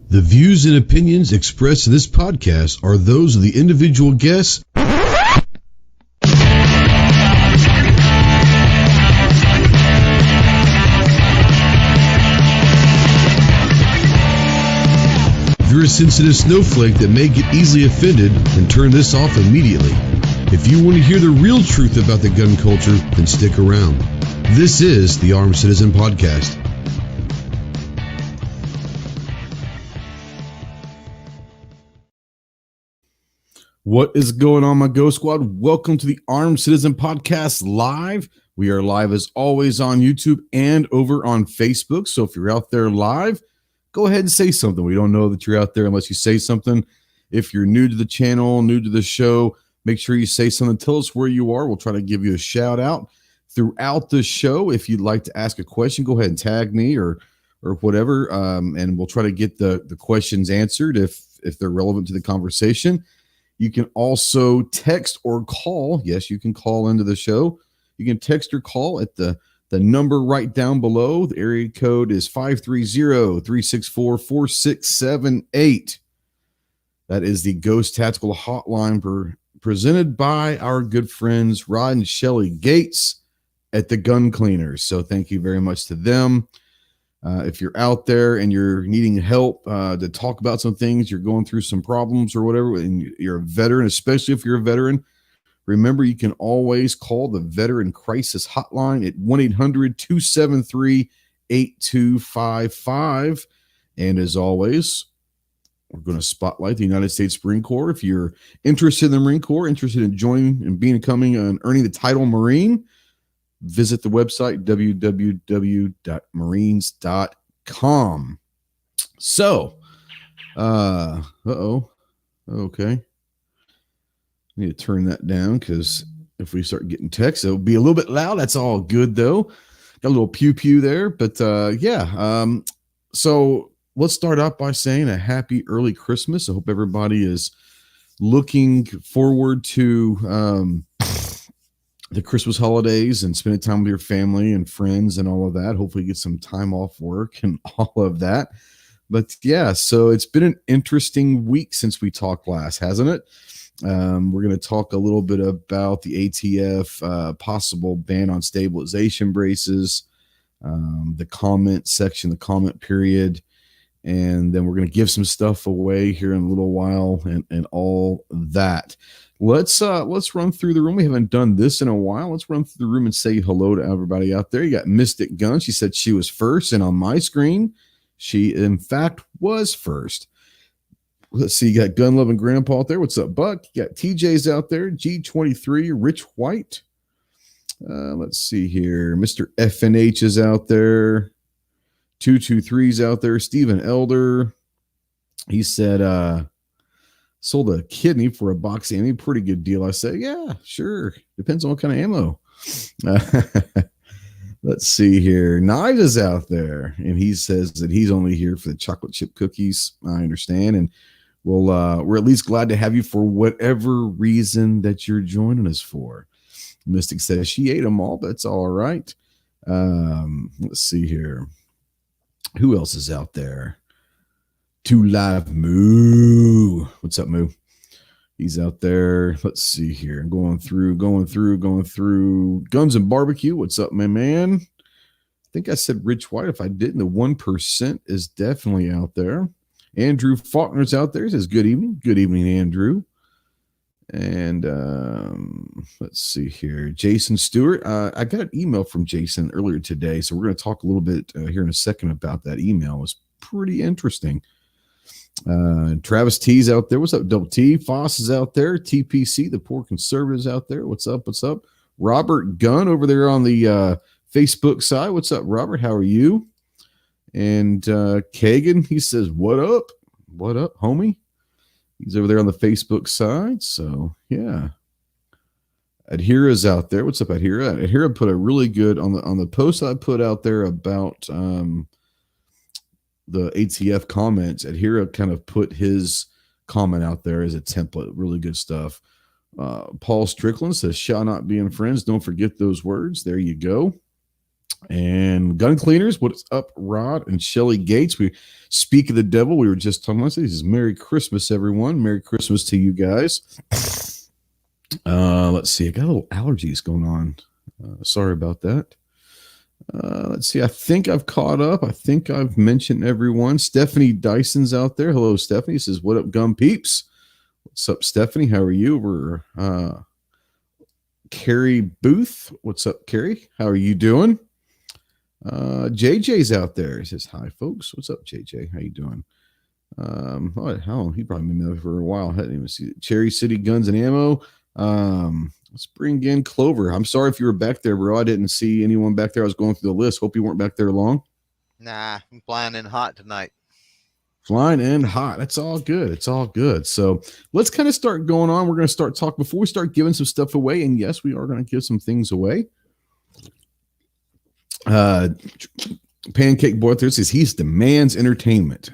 The views and opinions expressed in this podcast are those of the individual guests. If you're a sensitive snowflake that may get easily offended, then turn this off immediately. If you want to hear the real truth about the gun culture, then stick around. This is the Armed Citizen Podcast. What is going on, my Go Squad? Welcome to the Armed Citizen Podcast live. We are live as always on YouTube and over on Facebook. So if you're out there live, go ahead and say something. We don't know that you're out there unless you say something. If you're new to the channel, new to the show, make sure you say something. Tell us where you are. We'll try to give you a shout out throughout the show. If you'd like to ask a question, go ahead and tag me or whatever, and we'll try to get the questions answered if they're relevant to the conversation. You can also text or call. Yes, you can call into the show. You can text or call at the number right down below. The area code is 530-364-4678. That is the Ghost Tactical Hotline presented by our good friends Rod and Shelly Gates at the Gun Cleaners. So thank you very much to them. If you're out there and you're needing help to talk about some things, you're going through some problems or whatever, and you're a veteran, especially if you're a veteran, remember you can always call the Veteran Crisis Hotline at 1-800-273-8255. And as always, we're going to spotlight the United States Marine Corps. If you're interested in the Marine Corps, interested in joining and becoming and earning the title Marine, visit the website, www.marines.com. So, okay. I need to turn that down because if we start getting text, it'll be a little bit loud. That's all good, though. Got a little pew-pew there, but so let's start out by saying a happy early Christmas. I hope everybody is looking forward to the Christmas holidays and spending time with your family and friends and all of that. Hopefully you get some time off work and all of that. But yeah, so it's been an interesting week since we talked last, hasn't it? We're going to talk a little bit about the ATF possible ban on stabilization braces, the comment section, the comment period, and then we're going to give some stuff away here in a little while and all that. Let's run through the room. We haven't done this in a while. Let's run through the room and say hello to everybody out there. You got Mystic Gun. She said she was first, and on my screen, she in fact was first. Let's see. You got Gun Loving Grandpa out there. What's up, Buck? You got TJ's out there. G23, Rich White. Let's see here. Mr. FNH is out there. 223's out there. Stephen Elder. He said, sold a kidney for a box of ammo. Pretty good deal. I say, yeah, sure. Depends on what kind of ammo. Let's see here. Knives is out there, and he says that he's only here for the chocolate chip cookies. I understand, and we're at least glad to have you for whatever reason that you're joining us for. Mystic says she ate them all. That's all right. Let's see here. Who else is out there? To Live Moo. What's up, Moo? He's out there. Let's see here. Going through. Guns and Barbecue. What's up, my man? I think I said Rich White. If I didn't, the 1% is definitely out there. Andrew Faulkner's out there. He says, good evening. Good evening, Andrew. And let's see here. Jason Stewart. I got an email from Jason earlier today, so we're going to talk a little bit here in a second about that email. It was pretty interesting. Travis T's out there. What's up, Double T? Foss is out there. TPC, the Poor Conservatives out there. What's up? Robert Gunn over there on the Facebook side. What's up, Robert? How are you? And Kagan, he says, what up? What up, homie? He's over there on the Facebook side. So, yeah. Adhira's out there. What's up, Adhira? Adhira put a really good on the post I put out there about the ATF comments. Adhira kind of put his comment out there as a template. Really good stuff. Paul Strickland says, shall not be in friends. Don't forget those words. There you go. And gun cleaners, what's up, Rod and Shelly Gates? We speak of the devil. We were just talking about this. Is Merry Christmas, everyone. Merry Christmas to you guys. Let's see. I got a little allergies going on. Sorry about that. Let's see. I think I've caught up. I think I've mentioned everyone. Stephanie Dyson's out there. Hello, Stephanie. Says, what up, gun peeps? What's up, Stephanie? How are you? We're Carrie Booth. What's up, Carrie? How are you doing? JJ's out there. He says, hi, folks. What's up, JJ? How you doing? He probably been there for a while. I didn't even see it. Cherry City Guns and Ammo. Let's bring in Clover. I'm sorry if you were back there, bro. I didn't see anyone back there. I was going through the list. Hope you weren't back there long. Nah, I'm flying in hot tonight. Flying in hot. That's all good. It's all good. So let's kind of start going on. We're going to start talking before we start giving some stuff away. And yes, we are going to give some things away. Pancake Boy there says he's demands entertainment.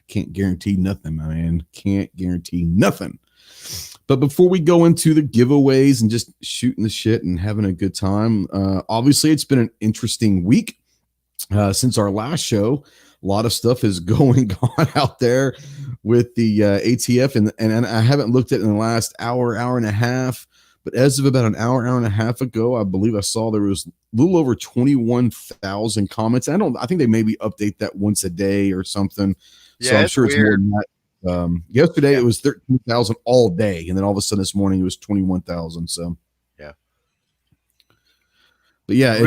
Can't guarantee nothing, my man. Can't guarantee nothing. But before we go into the giveaways and just shooting the shit and having a good time, obviously it's been an interesting week since our last show. A lot of stuff is going on out there with the ATF, and I haven't looked at it in the last hour and a half. But as of about an hour and a half ago, I believe I saw there was a little over 21,000 comments. I think they maybe update that once a day or something. Yeah, so I'm sure weird. it's more than that. Yesterday it was 13,000 all day, and then all of a sudden this morning it was 21,000. So yeah, but yeah, it's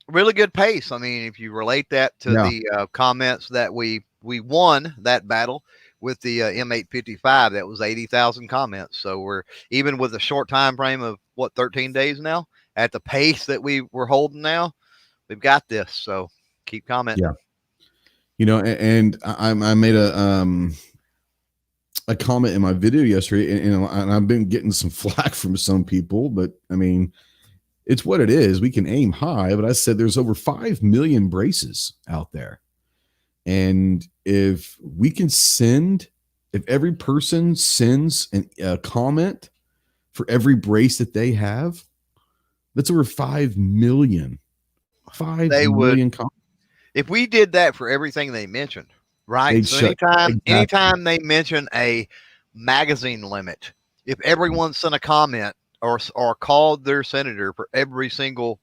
really good pace. I mean, if you relate that to the comments that we won that battle with the M855, that was 80,000 comments. So we're even with a short time frame of 13 days now at the pace that we were holding now. We've got this. So keep commenting. Yeah. You know, and I made a comment in my video yesterday, and I've been getting some flack from some people, but I mean, it's what it is. We can aim high, but I said there's over 5 million braces out there. And if we can if every person sends a comment for every brace that they have, that's over 5 million. 5 million comments. If we did that for everything they mentioned, right? So anytime they mention a magazine limit, if everyone sent a comment or called their senator for every single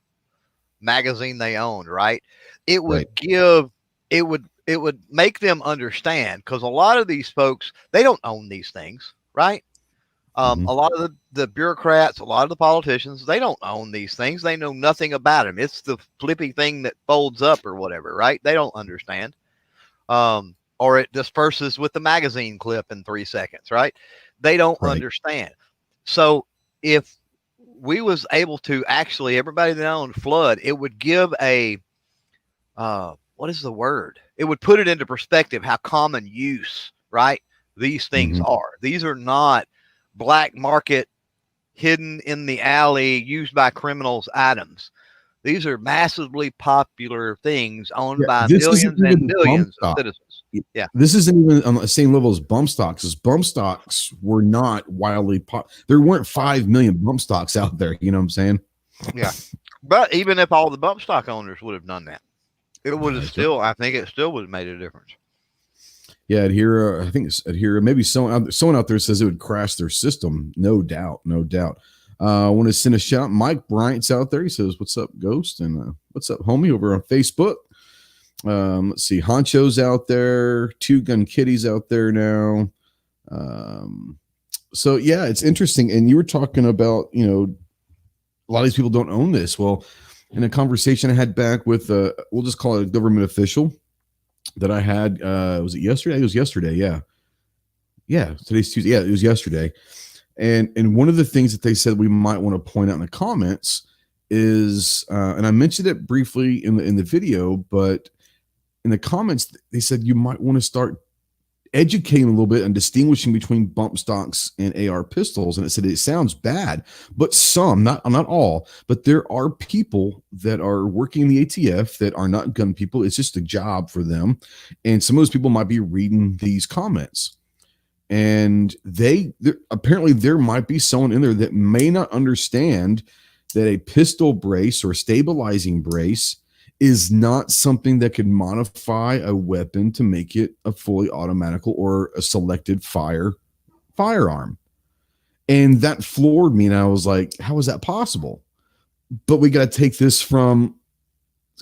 magazine they owned, right? It would it would make them understand, because a lot of these folks, they don't own these things, right? A lot of the bureaucrats, a lot of the politicians, they don't own these things. They know nothing about them. It's the flippy thing that folds up or whatever, right? They don't understand. Or it disperses with the magazine clip in 3 seconds, right? They don't understand. So if we was able to actually, everybody that owned Flood, it would give a, what is the word? It would put it into perspective how common use, right? These things are. These are not black market, hidden in the alley, used by criminals items. These are massively popular things owned by millions and millions of citizens. Yeah, this isn't even on the same level as bump stocks. As bump stocks were not wildly there weren't 5 million bump stocks out there. You know what I'm saying? Yeah, but even if all the bump stock owners would have done that, it would have still. I think it still would have made a difference. Yeah, I think it's Adhere. Maybe someone out there says it would crash their system. No doubt. I want to send a shout. Mike Bryant's out there. He says, "What's up, Ghost?" And "What's up, homie?" over on Facebook. Let's see. Honcho's out there. Two Gun Kitties out there now. So yeah, it's interesting. And you were talking about, a lot of these people don't own this. Well, in a conversation I had back with, we'll just call it a government official that I had, was it yesterday? It was yesterday. Yeah. Today's Tuesday. Yeah, it was yesterday. And one of the things that they said we might want to point out in the comments is, and I mentioned it briefly in the video, but in the comments, they said you might want to start educating a little bit and distinguishing between bump stocks and AR pistols. And it said it sounds bad, but some, not all, but there are people that are working in the ATF that are not gun people. It's just a job for them. And some of those people might be reading these comments. And apparently there might be someone in there that may not understand that a pistol brace or stabilizing brace is not something that could modify a weapon to make it a fully automatic or a selected firearm. And that floored me. And I was like, how is that possible? But we got to take this from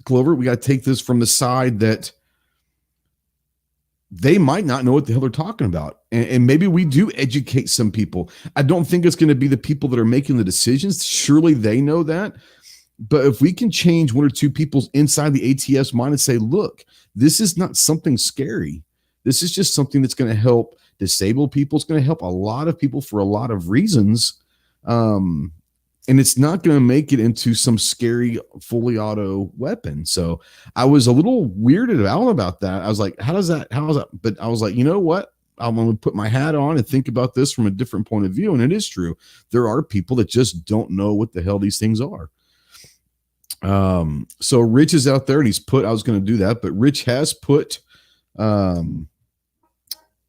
Clover. We got to take this from the side that they might not know what the hell they're talking about. And maybe we do educate some people. I don't think it's going to be the people that are making the decisions. Surely they know that. But if we can change one or two people inside the ATF's mind and say, look, this is not something scary. This is just something that's going to help disabled people. It's going to help a lot of people for a lot of reasons. And it's not going to make it into some scary fully auto weapon. So I was a little weirded out about that. I was like, how is that? But I was like, you know what? I'm going to put my hat on and think about this from a different point of view. And it is true. There are people that just don't know what the hell these things are. So Rich is out there and I was going to do that, but Rich has put the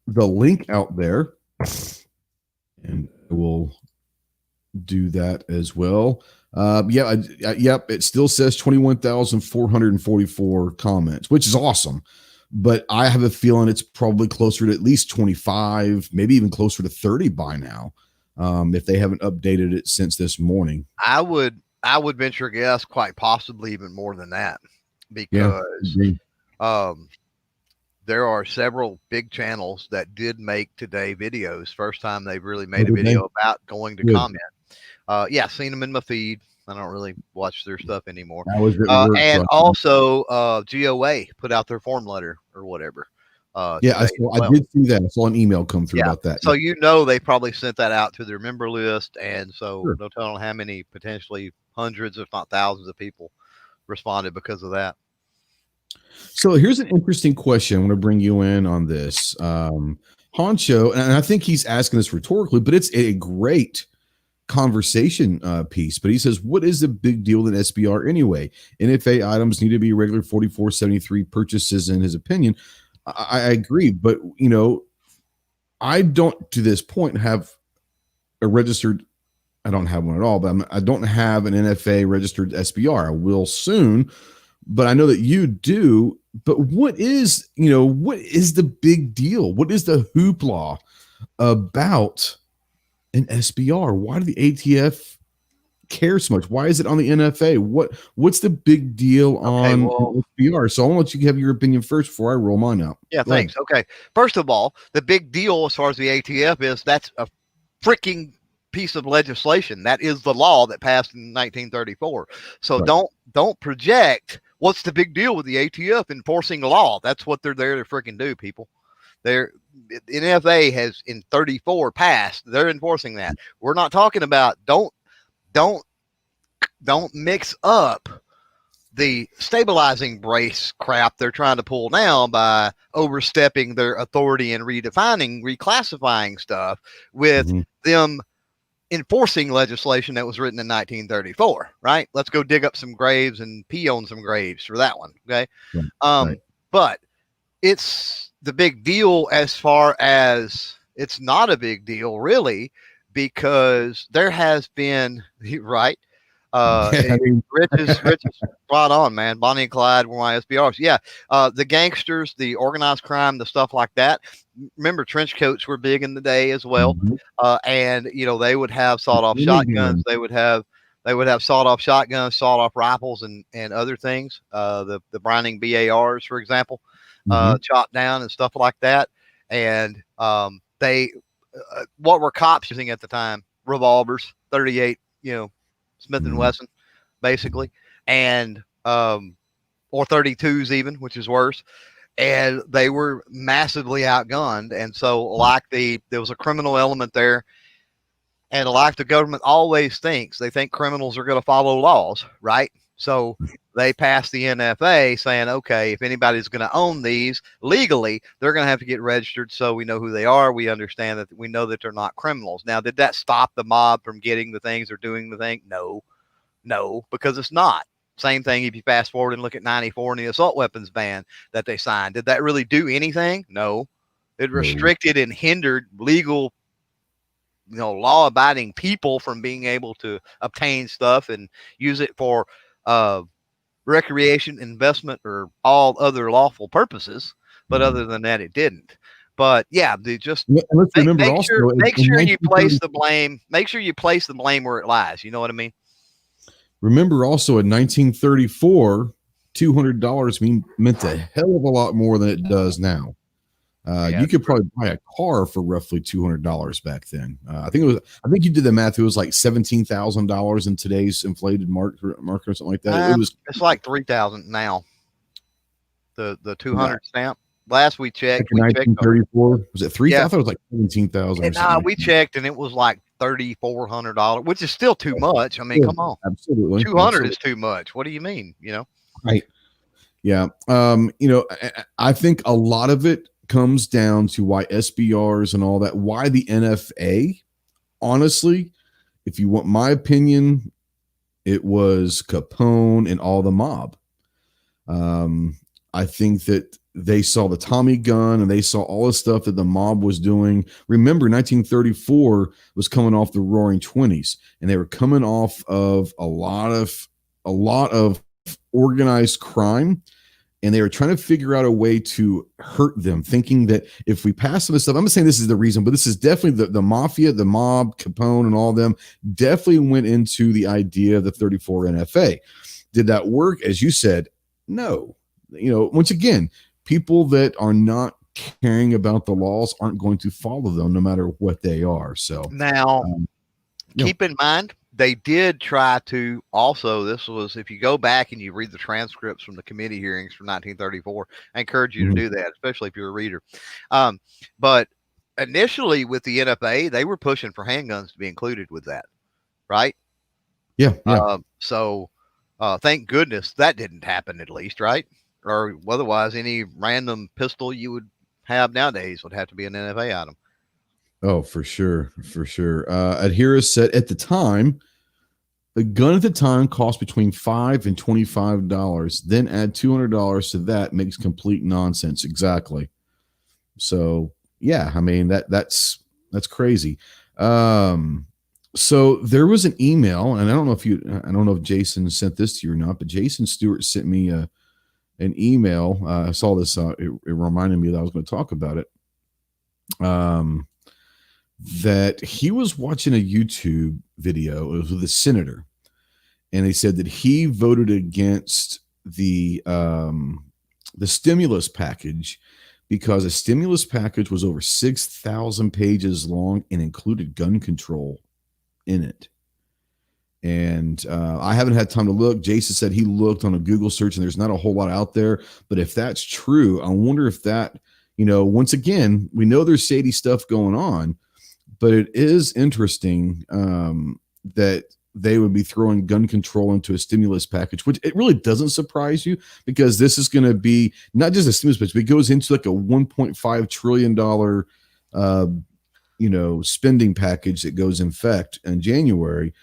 link out there, and we'll do that as well. Yep. It still says 21,444 comments, which is awesome. But I have a feeling it's probably closer to at least 25, maybe even closer to 30 by now. If they haven't updated it since this morning. I would venture a guess quite possibly even more than that, because there are several big channels that did make today videos. First time they've really made a video about going to comment. Seen them in my feed. I don't really watch their stuff anymore. And also GOA put out their form letter or whatever. I did see that. I saw an email come through about that. So they probably sent that out to their member list, and so no telling how many, potentially hundreds, if not thousands, of people responded because of that. So here's an interesting question. I want to bring you in on this. Honcho, and I think he's asking this rhetorically, but it's a great conversation piece. But he says, what is the big deal with SBR anyway? NFA items need to be regular 4473 purchases, in his opinion. I agree, but I don't to this point have a registered. I don't have one at all, but I don't have an NFA registered SBR. I will soon, but I know that you do. But what is the big deal? What is the hoopla about an SBR? Why do the ATF care so much? Why is it on the NFA? What's the big deal on SBR? So I want to let you have your opinion first before I roll mine out. Yeah, thanks. Okay. First of all, the big deal as far as the ATF is that's a freaking piece of legislation. That is the law that passed in 1934. So don't project what's the big deal with the ATF enforcing the law. That's what they're there to freaking do, people. NFA has in 34 passed. They're enforcing that. We're not talking about don't mix up the stabilizing brace crap they're trying to pull down by overstepping their authority and reclassifying stuff with them enforcing legislation that was written in 1934, right? Let's go dig up some graves and pee on some graves for that one. Okay. But it's the big deal as far as it's not a big deal really, because there has been, right. Rich is spot on, man. Bonnie and Clyde were my SBRs. Yeah. The gangsters, the organized crime, the stuff like that. Remember, trench coats were big in the day as well. And they would have sawed-off shotguns. They would have sawed-off shotguns, sawed-off rifles, and other things. The Browning BARs, for example, chopped down and stuff like that. And what were cops using at the time? Revolvers, 38, Smith and Wesson, basically, and or 32s even, which is worse. And they were massively outgunned. And so there was a criminal element there. And like the government always thinks, they think criminals are going to follow laws, right? So they passed the NFA saying, okay, if anybody's going to own these legally, they're going to have to get registered so we know who they are. We understand that we know that they're not criminals. Now, did that stop the mob from getting the things or doing the thing? No, because it's not. Same thing if you fast forward and look at 94 and the assault weapons ban that they signed. Did that really do anything? No. It restricted and hindered legal law abiding people from being able to obtain stuff and use it for recreation, investment, or all other lawful purposes. But other than that, it didn't. But yeah, just let's remember make also sure you place the blame. Make sure you place the blame where it lies. You know what I mean? Remember also in 1934, $200 meant a hell of a lot more than it does now. You could probably buy a car for roughly $200 back then. I think you did the math. It was like $17,000 in today's inflated market or something like that. It's like $3,000 now. The 200 stamp. Last we checked, in 1934 was it 3,000? Yeah. I thought it was like 17,000. Nah, we checked and it was like $3,400, which is still too much. I mean, come on, absolutely. 200 is too much. What do you mean? Right? Yeah. I think a lot of it comes down to why SBRs and all that, why the NFA. Honestly, if you want my opinion, it was Capone and all the mob. I think that they saw the Tommy gun and they saw all the stuff that the mob was doing. Remember, 1934 was coming off the Roaring 20s, and they were coming off of a lot of organized crime, and they were trying to figure out a way to hurt them, thinking that if we pass some of this stuff, I'm not saying this is the reason, but this is definitely the mafia, the mob, Capone, and all of them definitely went into the idea of the 34 NFA. Did that work? As you said, no. Once again, people that are not caring about the laws aren't going to follow them no matter what they are. So now keep in mind, they did try to also, this was, if you go back and you read the transcripts from the committee hearings from 1934, I encourage you to do that, especially if you're a reader. But initially with the NFA, they were pushing for handguns to be included with that. Right. Yeah. So thank goodness that didn't happen, at least. Right. Or otherwise, any random pistol you would have nowadays would have to be an NFA item. Oh, for sure. Adherus said at the time, the gun at the time cost between $5 and $25. Then add $200 to that makes complete nonsense. Exactly. So yeah, I mean that's crazy. So there was an email, and I don't know if Jason sent this to you or not, but Jason Stewart sent me an email. I saw this. It reminded me that I was going to talk about it. That he was watching a YouTube video. It was with a senator, and they said that he voted against the stimulus package because a stimulus package was over 6,000 pages long and included gun control in it. And I haven't had time to look. Jason said he looked on a Google search and there's not a whole lot out there. But if that's true, I wonder if that, once again, we know there's shady stuff going on, but it is interesting that they would be throwing gun control into a stimulus package, which it really doesn't surprise you because this is going to be not just a stimulus package, but it goes into like a $1.5 trillion spending package that goes in effect in January.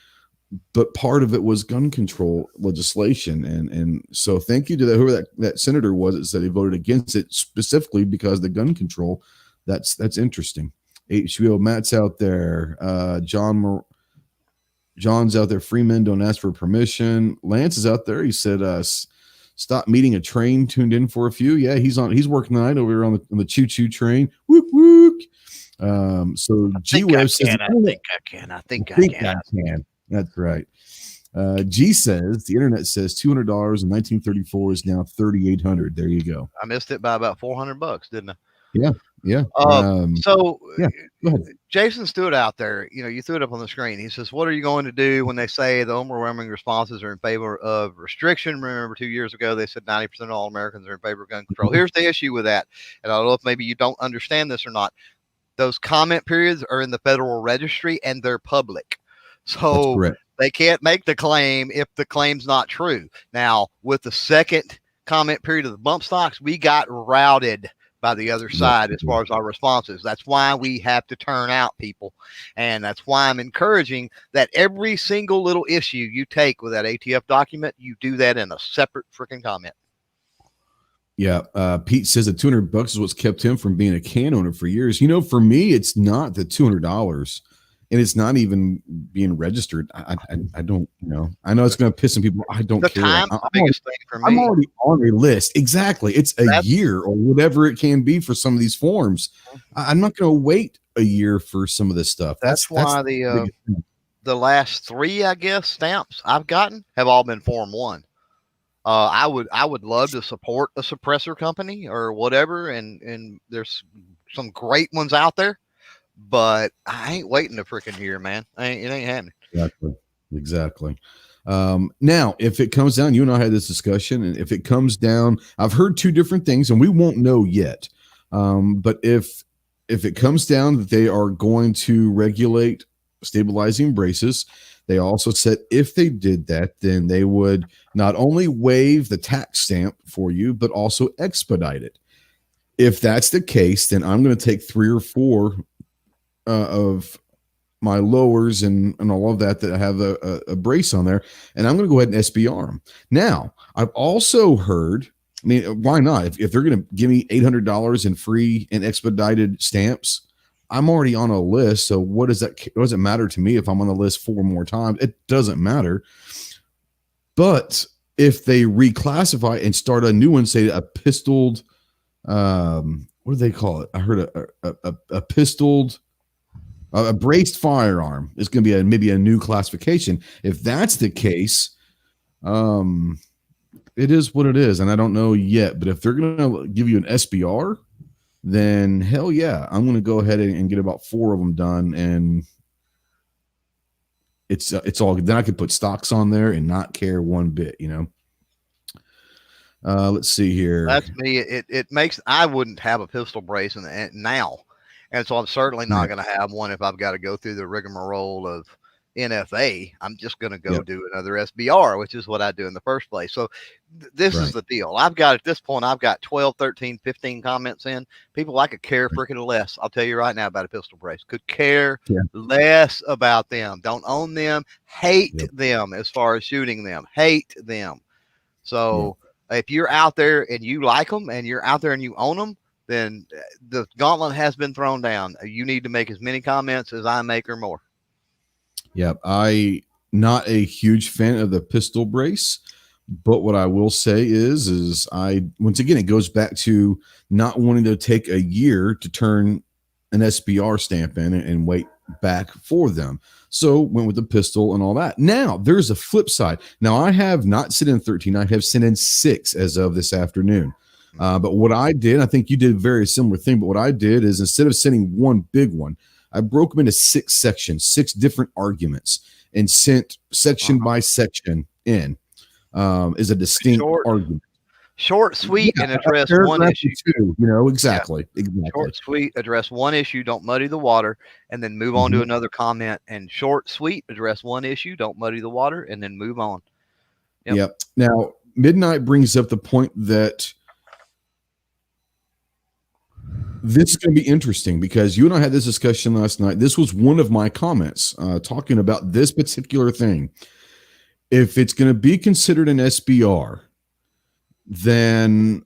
But part of it was gun control legislation. And so thank you to whoever that senator was that said he voted against it specifically because the gun control. That's interesting. HBO, Matt's out there. John's out there. Freeman, don't ask for permission. Lance is out there. He said, stop meeting a train tuned in for a few. Yeah, he's working tonight over here on the choo-choo train. Whoop, whoop. So G-Web says, I think I can. That's right. G says the internet says $200 in 1934 is now $3,800. There you go. I missed it by about $400, didn't I? Yeah. So yeah, go ahead. Jason Stewart out there, you threw it up on the screen. He says, what are you going to do when they say the overwhelming responses are in favor of restriction? Remember 2 years ago, they said 90% of all Americans are in favor of gun control. Here's the issue with that. And I don't know if maybe you don't understand this or not. Those comment periods are in the Federal Registry and they're public. So they can't make the claim if the claim's not true. Now, with the second comment period of the bump stocks, we got routed by the other side as far as our responses. That's why we have to turn out people. And that's why I'm encouraging that every single little issue you take with that ATF document, you do that in a separate freaking comment. Yeah. Pete says that $200 is what's kept him from being a can owner for years. For me, it's not the $200. and it's not even being registered. I don't, I know it's going to piss some people. I don't care. Time's the biggest thing for me. I'm already on a list. Exactly. It's a year or whatever it can be for some of these forms. I'm not going to wait a year for some of this stuff. That's why the last 3, I guess, stamps I've gotten have all been Form 1. I would love to support a suppressor company or whatever, and there's some great ones out there, but I ain't waiting a freaking year, man. It ain't happening. Exactly. Now, if it comes down, you and I had this discussion, and if it comes down, I've heard 2 different things, and we won't know yet. But if it comes down that they are going to regulate stabilizing braces, they also said if they did that, then they would not only waive the tax stamp for you, but also expedite it. If that's the case, then I'm going to take 3 or 4 of my lowers and all of that have a brace on there, and I'm going to go ahead and SBR them. Now, I've also heard, I mean, why not? If they're going to give me $800 in free and expedited stamps, I'm already on a list. So what does it matter to me if I'm on the list 4 more times? It doesn't matter. But if they reclassify and start a new one, say a pistoled, what do they call it? I heard a pistoled, a braced firearm is going to be maybe a new classification. If that's the case, it is what it is. And I don't know yet, but if they're going to give you an SBR, then hell yeah, I'm going to go ahead and get about 4 of them done. And it's all good. Then I could put stocks on there and not care one bit, Let's see here. That's me. It makes, I wouldn't have a pistol brace now. And so I'm certainly not going to have one if I've got to go through the rigmarole of NFA. I'm just going to go do another SBR, which is what I do in the first place. So this is the deal. At this point, I've got 12, 13, 15 comments in. People I could care freaking less. I'll tell you right now about a pistol brace. Could care less about them. Don't own them. Hate them as far as shooting them. Hate them. So if you're out there and you like them and you're out there and you own them, then the gauntlet has been thrown down. You need to make as many comments as I make or more. Yep. I not a huge fan of the pistol brace, but what I will say is once again, it goes back to not wanting to take a year to turn an SBR stamp in and wait back for them. So went with the pistol and all that. Now there's a flip side. Now I have not sent in 13. I have sent in 6 as of this afternoon. But what I did, I think you did a very similar thing, but what I did is instead of sending one big one, I broke them into 6 sections, 6 different arguments, and sent section by section in is a distinct argument. Short, sweet, and address one issue. Exactly. Short, sweet, address one issue, don't muddy the water, and then move on to another comment. And short, sweet, address one issue, don't muddy the water, and then move on. Yep. Now, Midnight brings up the point that this is going to be interesting because you and I had this discussion last night. This was one of my comments talking about this particular thing. If it's going to be considered an SBR, then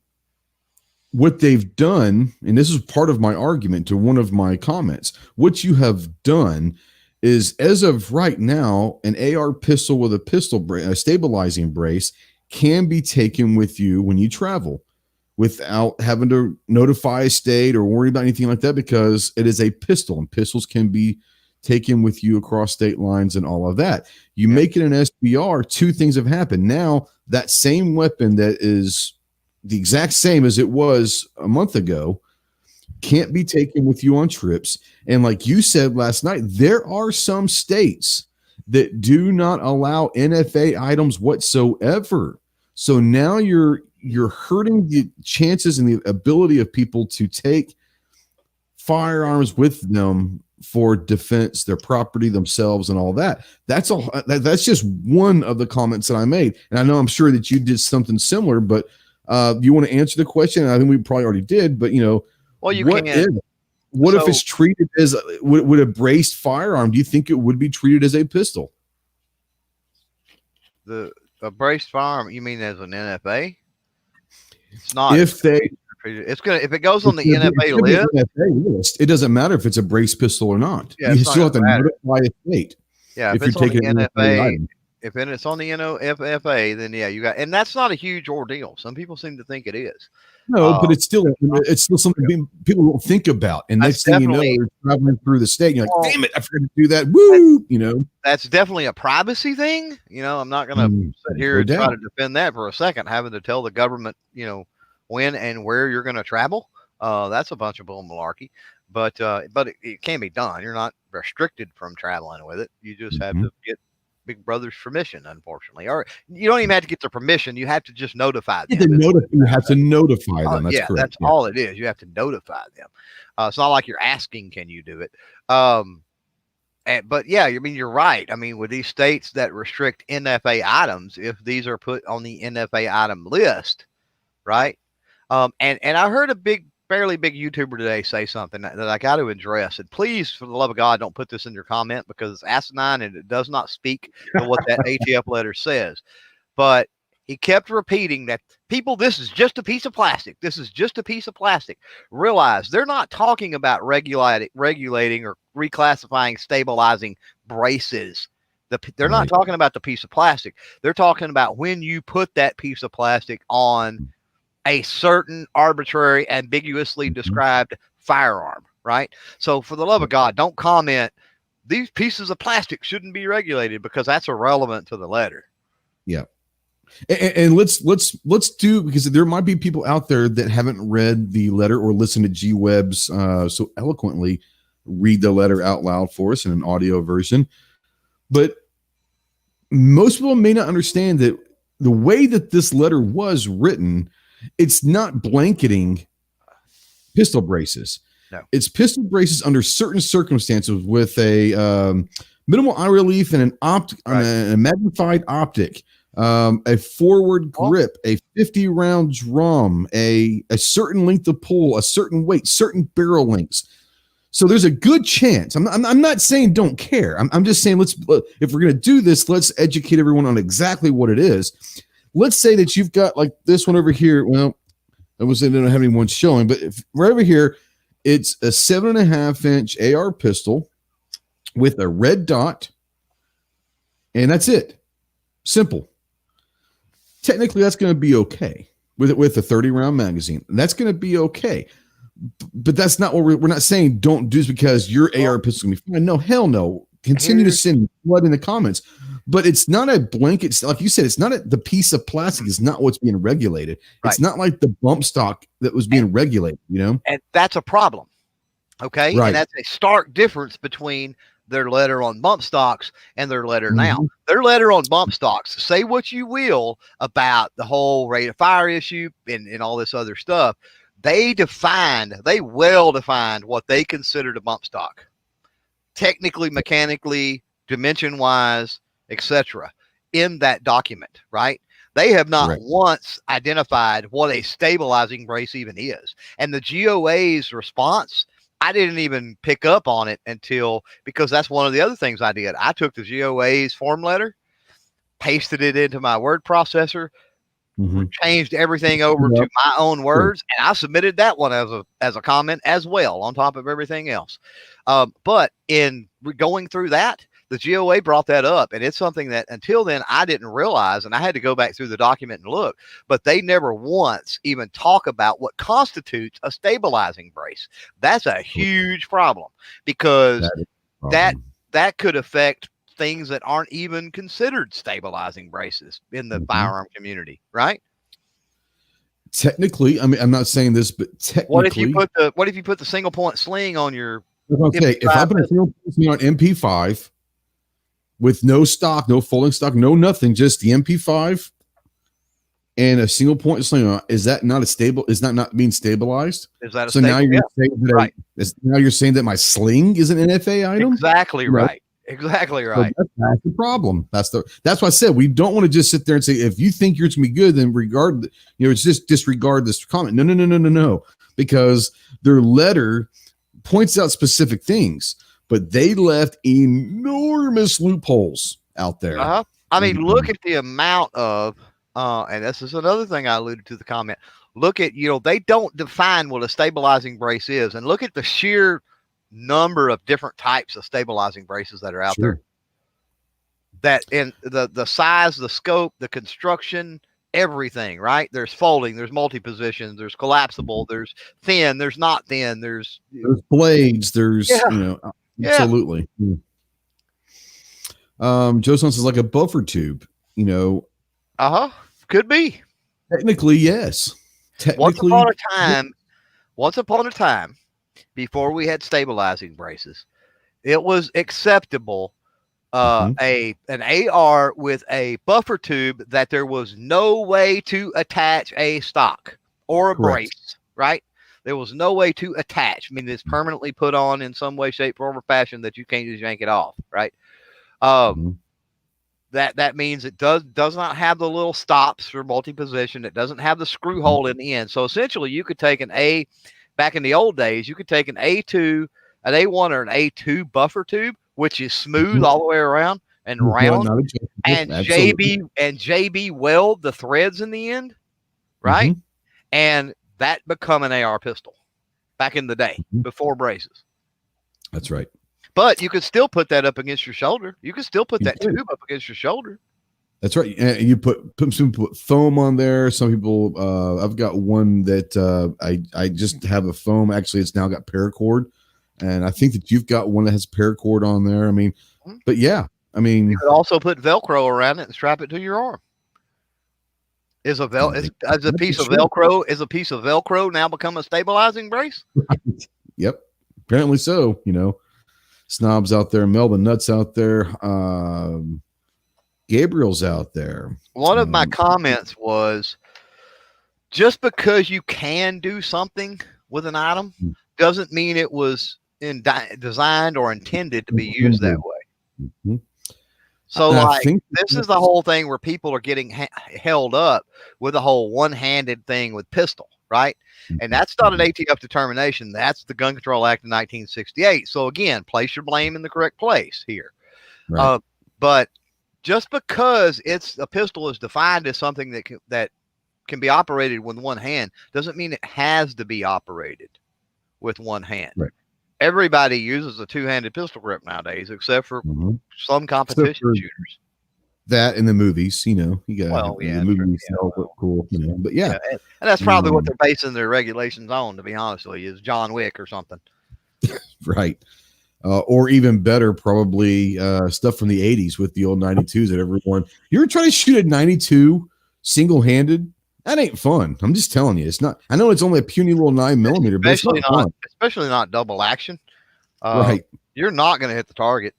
what they've done, and this is part of my argument to one of my comments, what you have done is, as of right now, an AR pistol with a stabilizing brace can be taken with you when you travel, without having to notify a state or worry about anything like that, because it is a pistol and pistols can be taken with you across state lines and all of that. You make it an SBR, 2 things have happened. Now that same weapon that is the exact same as it was a month ago can't be taken with you on trips. And like you said last night, there are some states that do not allow NFA items whatsoever. So now you're hurting the chances and the ability of people to take firearms with them for defense, their property, themselves, and all that. That's all. That's just one of the comments that I made. And I know I'm sure that you did something similar, but you want to answer the question? I think we probably already did, but well, what if it's treated as would a braced firearm? Do you think it would be treated as a pistol? A braced firearm, you mean as an NFA? It's not. If they It's gonna if it goes on the NFA list. It doesn't matter if it's a brace pistol or not. Yeah, you still have to notify a state. Yeah, if you're taking an NFA item. If it's on the NFA, then yeah, you got, and that's not a huge ordeal. Some people seem to think it is. No, but it's still something people don't think about. And next thing you know, you're traveling through the state, and you're like, damn it, I forgot to do that. Woo! That's definitely a privacy thing. I'm not going to sit here and try to defend that for a second, having to tell the government, when and where you're going to travel. That's a bunch of bull malarkey. But it can be done. You're not restricted from traveling with it. You just have to get Big Brother's permission, unfortunately. Or you don't even have to get their permission. You have to just notify them. You have to notify them. That's correct. That's all it is. You have to notify them. It's not like you're asking, can you do it? But yeah, you're right. With these states that restrict NFA items, if these are put on the NFA item list, right? And I heard a fairly big YouTuber today say something that I got to address. And please, for the love of God, don't put this in your comment because it's asinine and it does not speak to what that ATF letter says. But he kept repeating that people, this is just a piece of plastic. This is just a piece of plastic. Realize they're not talking about regulating or reclassifying, stabilizing braces. They're not talking about the piece of plastic. They're talking about when you put that piece of plastic on a certain arbitrary, ambiguously described firearm, right? So for the love of God, don't comment, these pieces of plastic shouldn't be regulated, because that's irrelevant to the letter. Yeah. And let's do, because there might be people out there that haven't read the letter or listened to G Webb's so eloquently read the letter out loud for us in an audio version. But most people may not understand that the way that this letter was written, it's not blanketing pistol braces. No. It's pistol braces under certain circumstances with a minimal eye relief and a magnified optic, a forward grip, a 50-round drum, a certain length of pull, a certain weight, certain barrel lengths. So there's a good chance. I'm not saying don't care. I'm just saying if we're going to do this, let's educate everyone on exactly what it is. Let's say that you've got like this one over here. Well, I don't have anyone showing, but right over here, it's a 7.5-inch AR pistol with a red dot, and that's it. Simple. Technically, that's going to be okay with a 30-round magazine. That's going to be okay. But that's not what we're not saying. Don't do this because your AR pistol is going to be fine. No, hell no. Continue to send blood in the comments. But it's not a blanket. Like you said, it's not the piece of plastic is not what's being regulated. Right. It's not like the bump stock that was being regulated, And that's a problem. Okay. Right. And that's a stark difference between their letter on bump stocks and their letter now. Their letter on bump stocks, say what you will about the whole rate of fire issue and all this other stuff. They well defined what they considered a bump stock. Technically, mechanically, dimension wise, etc. in that document, right? They have not once identified what a stabilizing brace even is. And the GOA's response, I didn't even pick up on it because that's one of the other things I did. I took the GOA's form letter, pasted it into my word processor, changed everything over to my own words, and I submitted that one as a comment as well, on top of everything else. But in going through that, the GOA brought that up, and it's something that until then I didn't realize, and I had to go back through the document and look, but they never once even talk about what constitutes a stabilizing brace. That's a huge problem, because that could affect things that aren't even considered stabilizing braces in the firearm community, right? Technically, I'm not saying this, but technically, what if you put the single point sling on your MP5 if I put a single point sling on MP5 with no stock, no folding stock, no nothing, just the MP5 and a single point sling on, is that not is that not being stabilized? Is that now you're saying that now you're saying that my sling is an NFA item? Exactly right. Exactly right. So that's the problem. That's why I said we don't want to just sit there and say, if you think yours can be good, then it's just disregard this comment. No. Because their letter points out specific things, but they left enormous loopholes out there. I mean, look at the amount of, and this is another thing I alluded to the comment. look at, they don't define what a stabilizing brace is, and look at the sheer number of different types of stabilizing braces that are out there. That in the size, the scope, the construction, everything, right? There's folding, there's multi-position, there's collapsible, there's thin, there's not thin, there's blades, there's absolutely. Joe says like a buffer tube, could be. Technically, yes. Once upon a time, before we had stabilizing braces, it was acceptable an AR with a buffer tube that there was no way to attach a stock or a brace, right? There was no way to attach. I mean, it's permanently put on in some way, shape, form, or fashion that you can't just yank it off, right? That means it does not have the little stops for multi-position. It doesn't have the screw hole in the end. So essentially, you could take back in the old days, you could take an A2, an A1, or an A2 buffer tube, which is smooth all the way around and round, and JB weld the threads in the end, right? And that become an AR pistol back in the day before braces. That's right. But you could still put that up against your shoulder. You could still put that tube up against your shoulder. That's right. And you put foam on there. Some people, I've got one that I just have a foam. Actually, it's now got paracord. And I think that you've got one that has paracord on there. I mean, but yeah, I mean, you could also put Velcro around it and strap it to your arm. Is a piece of Velcro now become a stabilizing brace? Right. Yep, apparently so. Snobs out there, Melvin Nuts out there, Gabriel's out there. One of my comments was, just because you can do something with an item doesn't mean it was designed or intended to be used that way. So this is the whole thing where people are getting held up with the whole one-handed thing with pistol, right? And that's not an ATF determination. That's the Gun Control Act of 1968. So again, place your blame in the correct place here. Right. But just because a pistol is defined as something that can be operated with one hand doesn't mean it has to be operated with one hand. Right. Everybody uses a two-handed pistol grip nowadays, except for some competition shooters. That in the movies, you got the movies look cool, but and that's probably what they're basing their regulations on, to be honest with you, is John Wick or something. Right. Or even better, probably stuff from the 80s with the old 92s that everyone, you ever try to shoot a 92 single-handed? That ain't fun. I'm just telling you, it's not. I know it's only a puny little 9mm, but it's not fun. Especially not double action. Right. You're not going to hit the target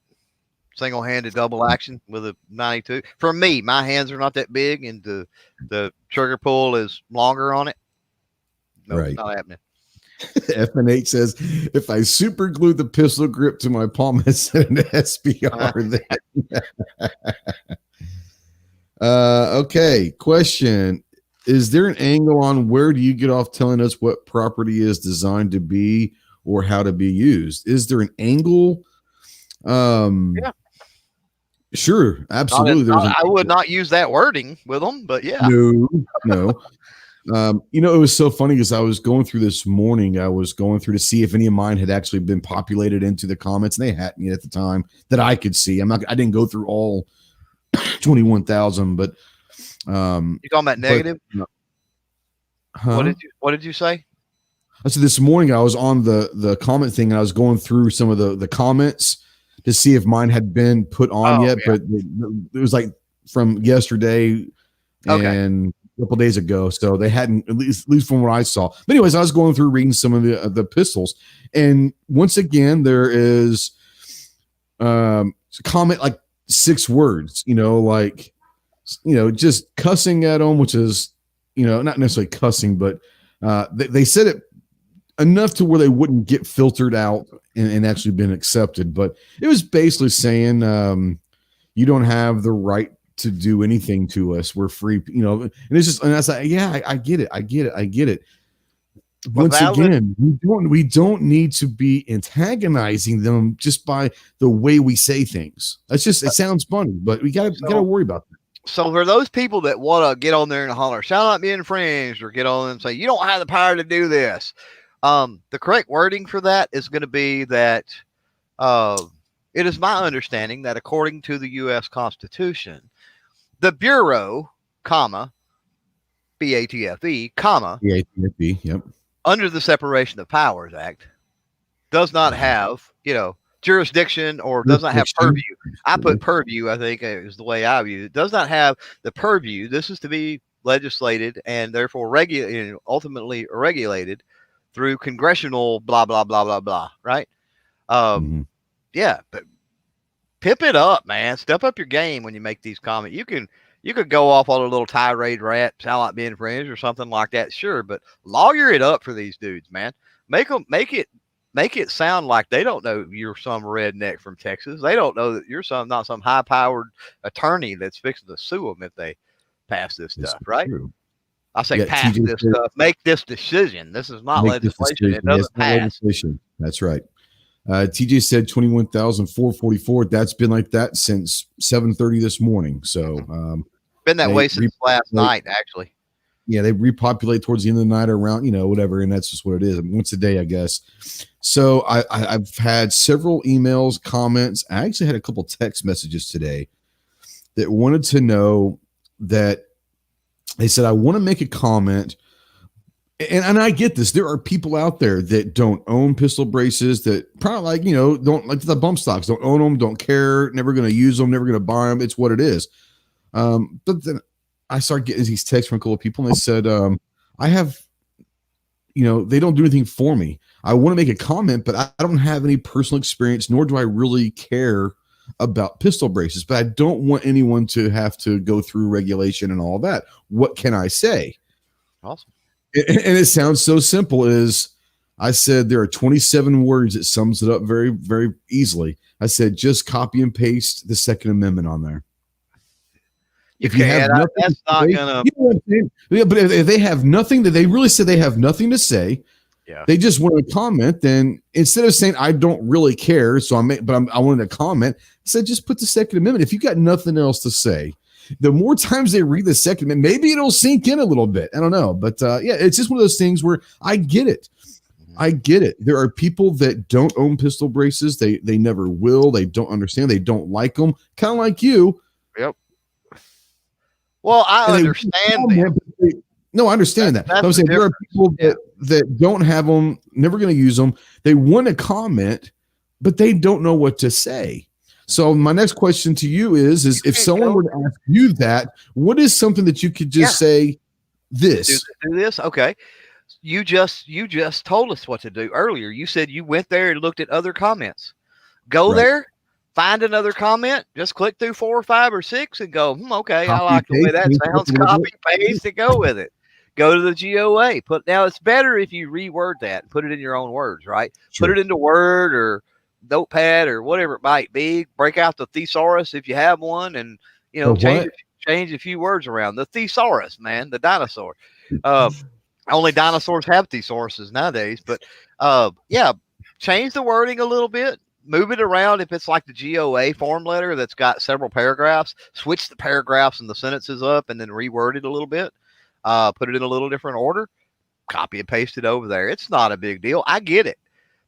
single-handed double action with a 92. For me, my hands are not that big, and the trigger pull is longer on it. No, right. Not happening. FNH says, if I super glued the pistol grip to my palm and set an SBR then. Okay. Question. Is there an angle on where do you get off telling us what property is designed to be or how to be used? Is there an angle? Yeah. Sure. Absolutely. I would not use that wording with them, but yeah. No. It was so funny because I was going through this morning. I was going through to see if any of mine had actually been populated into the comments, and they hadn't yet at the time that I could see. I didn't go through all 21,000, but you talking about negative? What did you say? I said this morning I was on the comment thing and I was going through some of the comments to see if mine had been put on yet, but it was like from yesterday and a couple days ago, so they hadn't, at least from what I saw. But anyways, I was going through reading some of the pistols, and once again there is comment like 6 words, just cussing at them, which is, not necessarily cussing, but they said it enough to where they wouldn't get filtered out and actually been accepted. But it was basically saying, you don't have the right to do anything to us. We're free, and it's just, and I was like, yeah, I get it. Once again, we don't need to be antagonizing them just by the way we say things. That's just, it sounds funny, but we gotta worry about that. So for those people that want to get on there and holler, shall not be infringed, or get on and say, you don't have the power to do this. The correct wording for that is going to be that it is my understanding that according to the U.S. Constitution, the Bureau, comma, BATFE, comma, BATFE, yep. under the Separation of Powers Act, does not have, jurisdiction or does not have purview. I put purview, I think is the way I view it. Does not have the purview. This is to be legislated and therefore ultimately regulated through congressional blah, blah, blah, blah, blah, right? Yeah, but pip it up, man. Step up your game when you make these comments. You could go off on a little tirade rant, shall not be infringed or something like that, sure, but lawyer it up for these dudes, man. Make it sound like they don't know you're some redneck from Texas. They don't know that you're not some high-powered attorney that's fixing to sue them if they pass this stuff, right? True. I say pass TJ this stuff. Make this decision. This is not legislation. It doesn't pass. Legislation. That's right. TJ said 21,444. That's been like that since 7:30 this morning. So been that way since last night, actually. Yeah, they repopulate towards the end of the night around, whatever, and that's just what it is. Once a day, I guess. So I've had several emails, comments. I actually had a couple text messages today that wanted to know that they said, I want to make a comment. And I get this. There are people out there that don't own pistol braces, that probably don't like the bump stocks, don't own them, don't care, never going to use them, never going to buy them. It's what it is. But then I started getting these texts from a couple of people, and they said, I have, they don't do anything for me. I want to make a comment, but I don't have any personal experience, nor do I really care about pistol braces, but I don't want anyone to have to go through regulation and all that. What can I say? Awesome. And it sounds so simple. I said, there are 27 words that sums it up very, very easily. I said, just copy and paste the Second Amendment on there. But if they have nothing that they really said they have nothing to say, they just want to comment. Then instead of saying I don't really care, I wanted to comment. I said just put the Second Amendment. If you got nothing else to say, the more times they read the Second Amendment, maybe it'll sink in a little bit. I don't know, but it's just one of those things where I get it. I get it. There are people that don't own pistol braces. They never will. They don't understand. They don't like them. Kind of like you. Yep. Well, I understand them. No, I understand that. I'm saying there are people that don't have them, never going to use them. They want to comment, but they don't know what to say. So my next question to you is if someone were to ask you that, what is something that you could just say this? Do this? Okay. You just told us what to do earlier. You said you went there and looked at other comments. Go there, find another comment, just click through 4 or 5 or 6 and go, okay, I like the way that sounds. Copy, paste, and go with it. Go to the GOA. Now it's better if you reword that and put it in your own words, right? Sure. Put it into Word or Notepad or whatever it might be. Break out the thesaurus if you have one, and change a few words around. The thesaurus, man, the dinosaur. Only dinosaurs have thesauruses nowadays, but change the wording a little bit. Move it around. If it's like the GOA form letter that's got several paragraphs, switch the paragraphs and the sentences up and then reword it a little bit. Put it in a little different order. Copy and paste it over there. It's not a big deal. I get it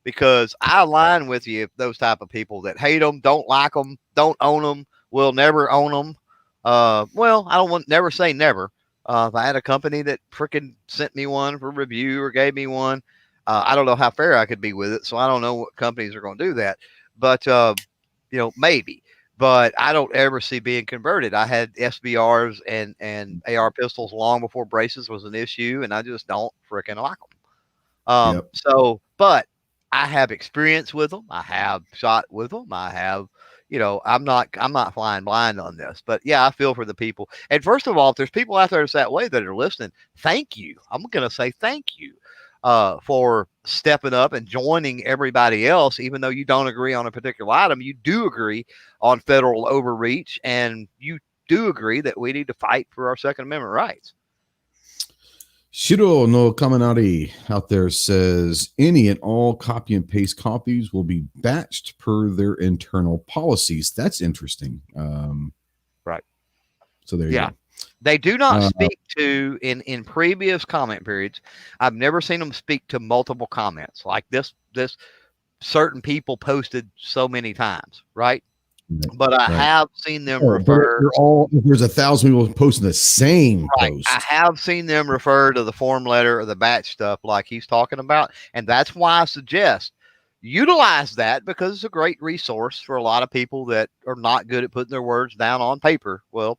because I align with you. Those type of people that hate them, don't like them, don't own them, will never own them. Well, I don't want never say never. If I had a company that freaking sent me one for review or gave me one, I don't know how fair I could be with it. So I don't know what companies are going to do that, but maybe. But I don't ever see being converted. I had SBRs and AR pistols long before braces was an issue, and I just don't freaking like them. So, but I have experience with them. I have shot with them. I have, I'm not flying blind on this. But yeah, I feel for the people. And first of all, if there's people out there that's that way that are listening, thank you. I'm going to say thank you for stepping up and joining everybody else, even though you don't agree on a particular item. You do agree on federal overreach, and you do agree that we need to fight for our Second Amendment rights. Shiro no Kaminari out there says any and all copy and paste copies will be batched per their internal policies. That's interesting. Right. So there you go. They do not speak to in previous comment periods. I've never seen them speak to multiple comments like this certain people posted so many times, right? But I have seen them refer. There's 1,000 people posting the same post. I have seen them refer to the form letter or the batch stuff like he's talking about, and that's why I suggest utilize that, because it's a great resource for a lot of people that are not good at putting their words down on paper. Well,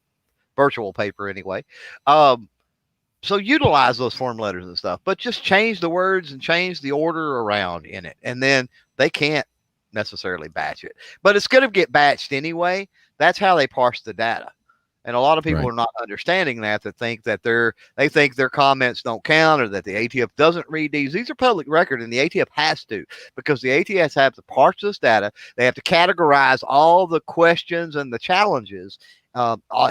virtual paper anyway. So utilize those form letters and stuff, but just change the words and change the order around in it, and then they can't necessarily batch it, but it's going to get batched anyway. That's how they parse the data, and a lot of people are not understanding that. They think that they think their comments don't count, or that the ATF doesn't read these. These are public record, and the ATF has to, because the ATF have to parse this data. They have to categorize all the questions and the challenges.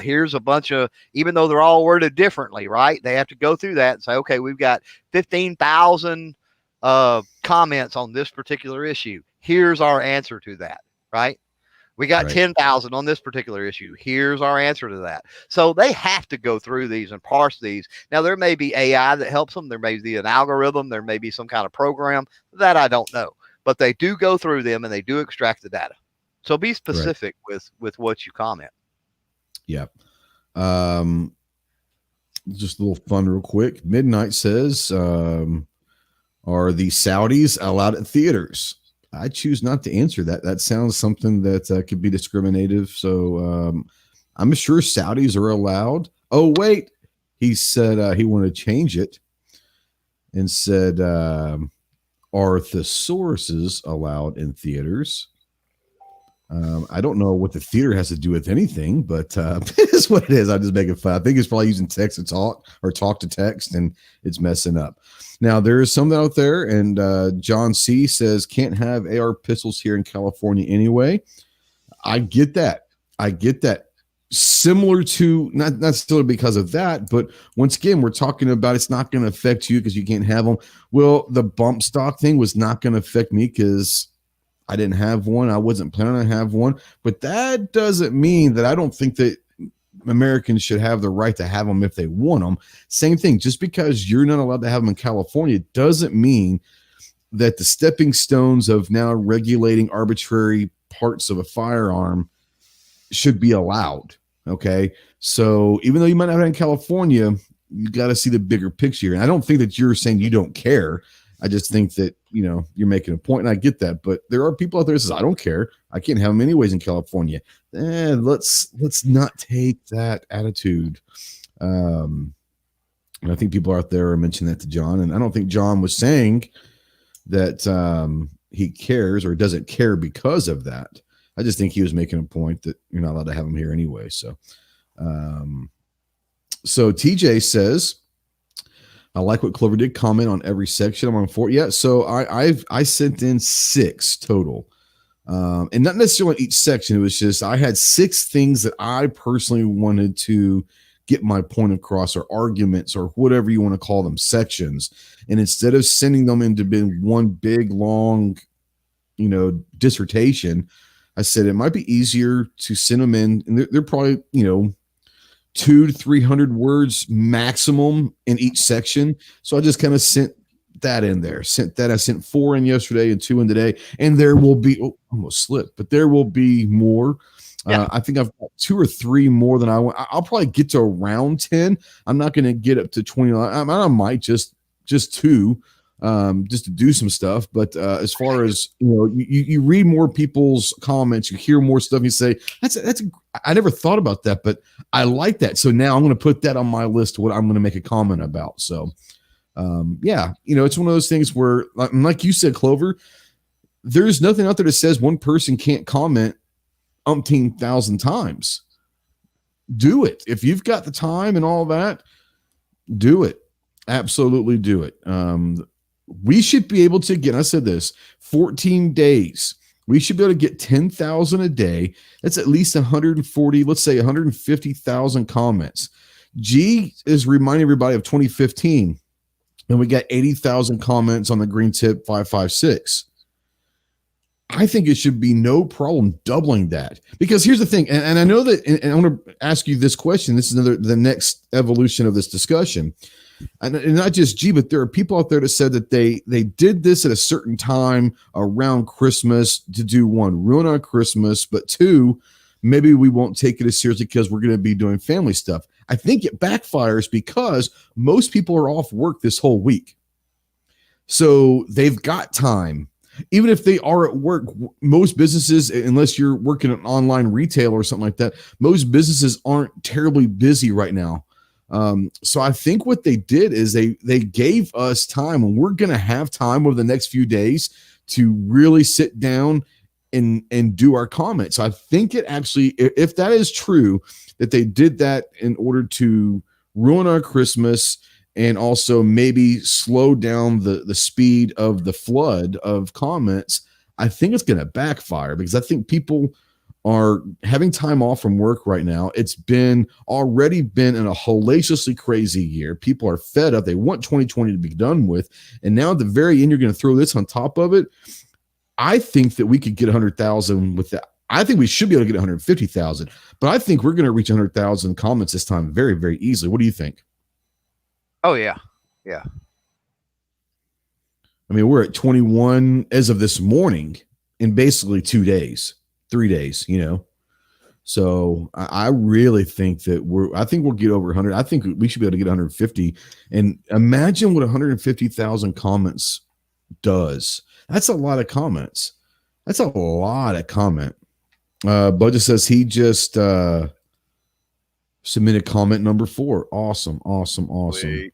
Here's a bunch of, even though they're all worded differently, right? They have to go through that and say, okay, we've got 15,000 comments on this particular issue. Here's our answer to that, right? We got 10,000 on this particular issue. Here's our answer to that. So they have to go through these and parse these. Now, there may be AI that helps them. There may be an algorithm. There may be some kind of program that I don't know, but they do go through them and they do extract the data. So be specific with what you comment. Yeah. Just a little fun real quick. Midnight says, are the Saudis allowed at theaters? I choose not to answer that. That sounds something that could be discriminative. So I'm sure Saudis are allowed. Oh, wait. He said he wanted to change it and said, are thesauruses allowed in theaters? I don't know what the theater has to do with anything, but it is what it is. I just make it fun. I think it's probably using text to talk or talk to text, and it's messing up. Now, there is something out there, and John C. says, can't have AR pistols here in California anyway. I get that. Similar to, not still because of that, but once again, we're talking about it's not going to affect you because you can't have them. Well, the bump stock thing was not going to affect me because I didn't have one. I wasn't planning on have one, but that doesn't mean that I don't think that Americans should have the right to have them if they want them. Same thing. Just because you're not allowed to have them in California doesn't mean that the stepping stones of now regulating arbitrary parts of a firearm should be allowed. Okay. So even though you might not have it in California, you got to see the bigger picture. And I don't think that you're saying you don't care. I just think that, you're making a point, and I get that, but there are people out there that says, I don't care. I can't have them anyways in California. Let's not take that attitude. And I think people out there are mentioning that to John, and I don't think John was saying that he cares or doesn't care because of that. I just think he was making a point that you're not allowed to have them here anyway. So, so TJ says, I like what Clover did, comment on every section. I'm on 4. Yeah. So I sent in 6 total. And not necessarily on each section. It was just, I had 6 things that I personally wanted to get my point across, or arguments, or whatever you want to call them, sections. And instead of sending them into being one big, long, dissertation, I said it might be easier to send them in. And they're probably, 200 to 300 words maximum in each section. So I just kind of sent that in there. I sent 4 in yesterday and 2 in today. And there will be, almost slipped, but there will be more. Yeah. I think I've got 2 or 3 more than I want. I'll probably get to around 10. I'm not going to get up to 20. I might just 2. Just to do some stuff. But as far as, you read more people's comments, you hear more stuff, you say, I never thought about that, but I like that. So now I'm going to put that on my list, what I'm going to make a comment about. So, it's one of those things where, like you said, Clover, there's nothing out there that says one person can't comment umpteen thousand times. Do it. If you've got the time and all that, do it. Absolutely do it. We should be able to get, I said this, 14 days. We should be able to get 10,000 a day. That's at least 140, let's say 150,000 comments. G is reminding everybody of 2015. And we got 80,000 comments on the green tip 556. I think it should be no problem doubling that, because here's the thing. And I know that, and I want to ask you this question. This is the next evolution of this discussion. And not just G, but there are people out there that said that they did this at a certain time around Christmas to do, one, ruin our Christmas, but two, maybe we won't take it as seriously because we're going to be doing family stuff. I think it backfires because most people are off work this whole week. So they've got time. Even if they are at work, most businesses, unless you're working at online retail or something like that, most businesses aren't terribly busy right now. So I think what they did is they gave us time, and we're going to have time over the next few days to really sit down and do our comments. So I think it actually, if that is true, that they did that in order to ruin our Christmas and also maybe slow down the speed of the flood of comments, I think it's going to backfire, because I think people are having time off from work right now. It's already been in a hellaciously crazy year. People are fed up. They want 2020 to be done with. And now at the very end, you're going to throw this on top of it. I think that we could get 100,000 with that. I think we should be able to get 150,000, but I think we're going to reach 100,000 comments this time very, very easily. What do you think? Oh, yeah. Yeah. I mean, we're at 21 as of this morning in basically 3 days, So I really think that I think we'll get over 100. I think we should be able to get 150. And imagine what 150,000 comments does. That's a lot of comments. That's a lot of comment. Budget says he just submitted comment number 4. Awesome. Wait.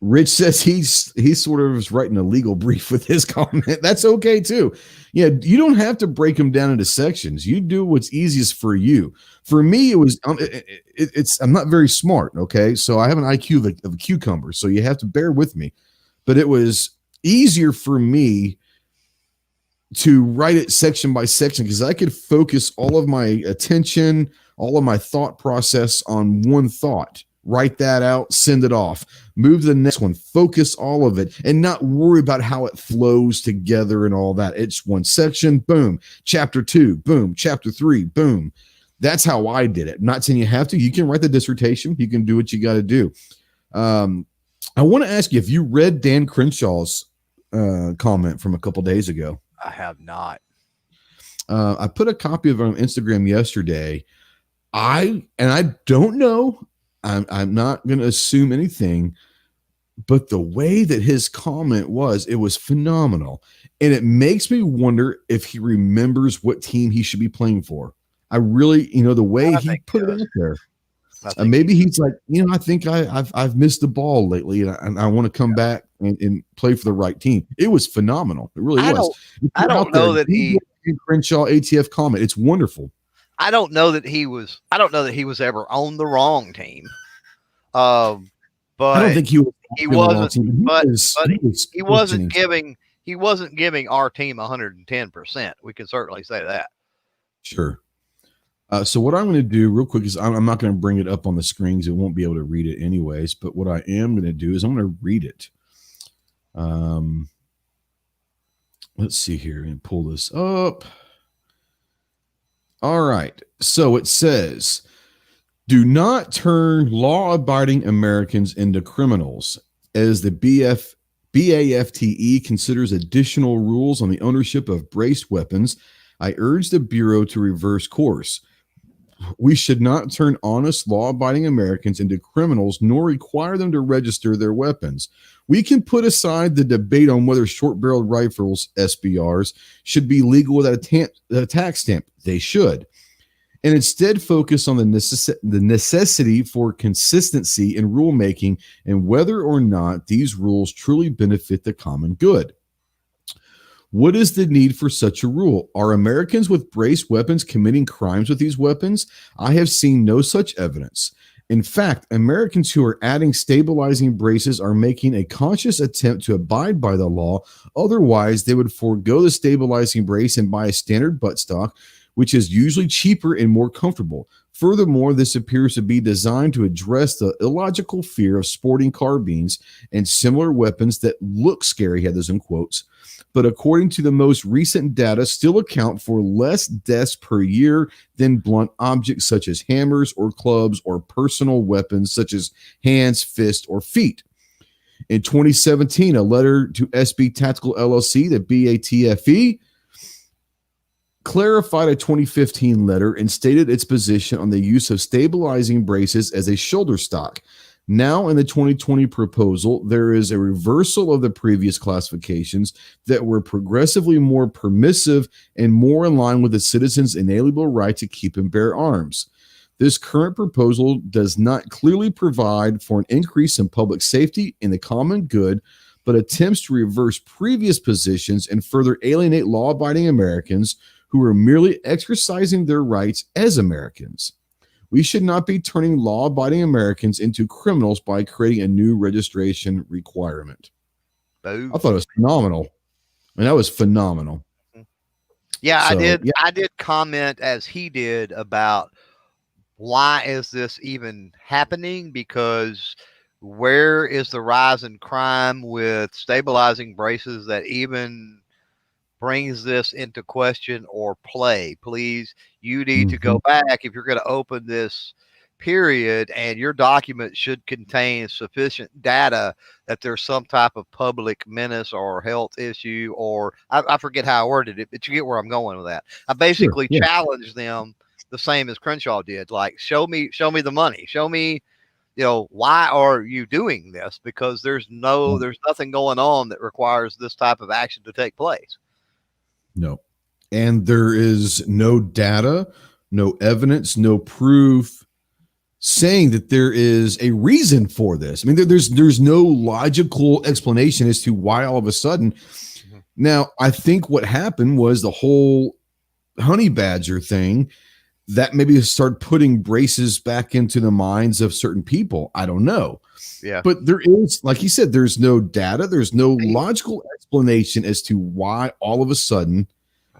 Rich says he's sort of is writing a legal brief with his comment. That's okay too. Yeah, you don't have to break them down into sections. You do what's easiest for you. For me, it was I'm not very smart. Okay, so I have an IQ of a cucumber, so you have to bear with me. But it was easier for me to write it section by section, because I could focus all of my attention, all of my thought process on one thought. Write that out, send it off, move to the next one, focus all of it, and not worry about how it flows together and all that. It's one section, boom. Chapter 2, boom. Chapter 3, boom. That's how I did it. I'm not saying you have to. You can write the dissertation. You can do what you got to do. I want to ask you if you read Dan Crenshaw's comment from a couple days ago. I have not. I put a copy of it on Instagram yesterday. I don't know. I'm not going to assume anything, but the way that his comment was, it was phenomenal. And it makes me wonder if he remembers what team he should be playing for. I really, the way he put it out there. Maybe he's like, I think I've missed the ball lately, and I want to come back and play for the right team. It was phenomenal. It really was. I don't know that he Crenshaw ATF comment. It's wonderful. I don't know that he was ever on the wrong team. But I don't think he wasn't. He wasn't giving our team 110%. We can certainly say that. Sure. So what I'm going to do real quick is I'm not going to bring it up on the screens. It won't be able to read it anyways. But what I am going to do is I'm going to read it. Let's see here and pull this up. All right. So it says, do not turn law-abiding Americans into criminals, as the BAFTE considers additional rules on the ownership of braced weapons. I urge the Bureau to reverse course. We should not turn honest, law-abiding Americans into criminals, nor require them to register their weapons. We can put aside the debate on whether short-barreled rifles, SBRs, should be legal without a tax stamp. They should. And instead focus on the necessity for consistency in rulemaking and whether or not these rules truly benefit the common good. What is the need for such a rule? Are Americans with braced weapons committing crimes with these weapons? I have seen no such evidence. In fact, Americans who are adding stabilizing braces are making a conscious attempt to abide by the law. Otherwise, they would forego the stabilizing brace and buy a standard buttstock, which is usually cheaper and more comfortable. Furthermore, this appears to be designed to address the illogical fear of sporting carbines and similar weapons that look scary, he had those in quotes, but according to the most recent data, still account for less deaths per year than blunt objects such as hammers or clubs or personal weapons such as hands, fists, or feet. In 2017, a letter to SB Tactical LLC, the BATFE, clarified a 2015 letter and stated its position on the use of stabilizing braces as a shoulder stock. Now, in the 2020 proposal, there is a reversal of the previous classifications that were progressively more permissive and more in line with the citizens' inalienable right to keep and bear arms. This current proposal does not clearly provide for an increase in public safety and the common good, but attempts to reverse previous positions and further alienate law-abiding Americans who are merely exercising their rights as Americans. We should not be turning law-abiding Americans into criminals by creating a new registration requirement. Boom. I thought it was phenomenal. And that was phenomenal. Yeah, so, I did comment as he did about why is this even happening? Because where is the rise in crime with stabilizing braces that even brings this into question or play? Please, you need to go back if you're going to open this period, and your document should contain sufficient data that there's some type of public menace or health issue, or I forget how I worded it, but you get where I'm going with that. I basically challenged them the same as Crenshaw did. Like, show me the money. Show me, why are you doing this? Because there's nothing going on that requires this type of action to take place. No. And there is no data, no evidence, no proof saying that there is a reason for this. I mean, there's no logical explanation as to why all of a sudden. Now, I think what happened was the whole honey badger thing that maybe start putting braces back into the minds of certain people. I don't know. Yeah. But there is, like you said, there's no data. There's no logical explanation as to why all of a sudden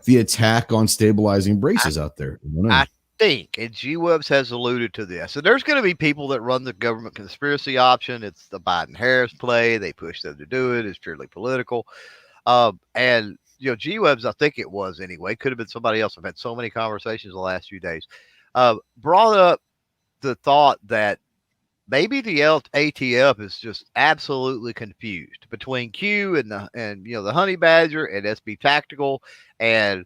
the attack on stabilizing braces out there. I think, and G-Webs has alluded to this, so there's going to be people that run the government conspiracy option. It's the Biden-Harris play. They push them to do it. It's purely political. And G-Webs, I think it was anyway, could have been somebody else. I've had so many conversations the last few days, brought up the thought that maybe the ATF is just absolutely confused between Q and the Honey Badger and SB Tactical and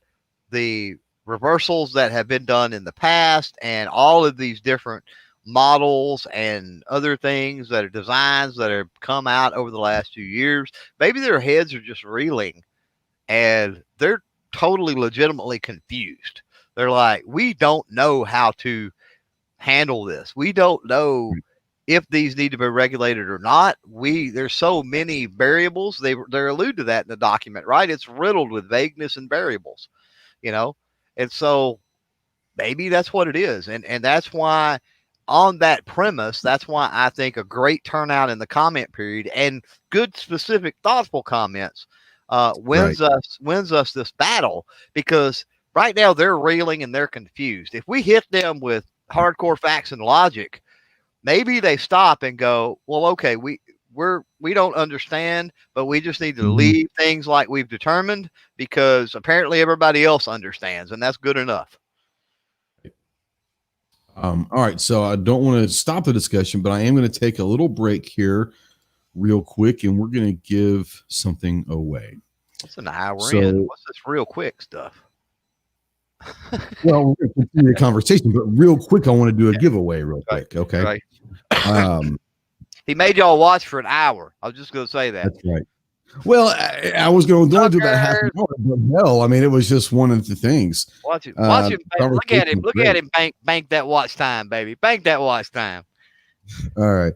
the reversals that have been done in the past and all of these different models and other things that are designs that have come out over the last 2 years. Maybe their heads are just reeling and they're totally legitimately confused. They're like, we don't know how to handle this. We don't know if these need to be regulated or not. There's so many variables. They allude to that in the document, right? It's riddled with vagueness and variables, and so maybe that's what it is. And that's why, on that premise, that's why I think a great turnout in the comment period and good, specific, thoughtful comments wins us this battle, because right now they're reeling and they're confused. If we hit them with hardcore facts and logic, maybe they stop and go, well, okay, we don't understand, but we just need to leave things like we've determined because apparently everybody else understands, and that's good enough. All right, so I don't want to stop the discussion, but I am going to take a little break here real quick, and we're going to give something away. What's an hour in? What's this real quick stuff? Well, we're going to continue the conversation, but real quick, I want to do a giveaway real quick, okay? Right. He made y'all watch for an hour. I was just going to say that. That's right. Well, I was going to do about half an hour, but hell, I mean, it was just one of the things. Watch him. Look at him. Look at him. Bank that watch time, baby. Bank that watch time. All right.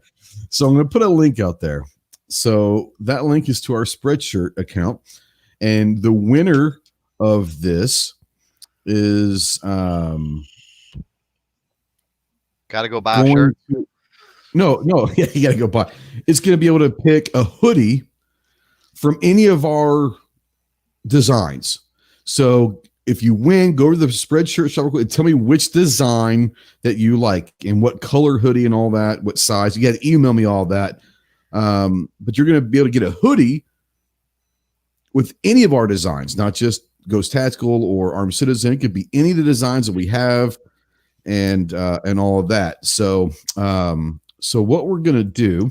So I'm going to put a link out there. So that link is to our Spreadshirt account, and the winner of this is got to go buy a shirt. No, yeah, you got to go buy. It's going to be able to pick a hoodie from any of our designs. So if you win, go to the Spreadshirt shop and tell me which design that you like and what color hoodie and all that, what size. You got to email me all that. But you're going to be able to get a hoodie with any of our designs, not just Ghost Tactical or Armed Citizen. It could be any of the designs that we have and all of that. So what we're going to do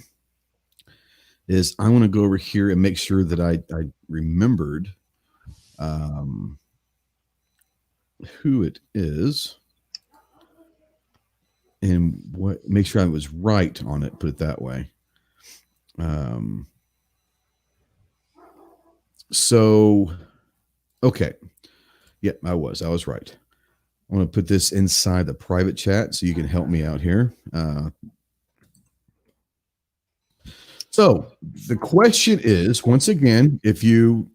is I want to go over here and make sure that I remembered who it is and what, make sure I was right on it, put it that way. Okay. Yeah, I was right. I want to put this inside the private chat so you can help me out here. So the question is, once again, if you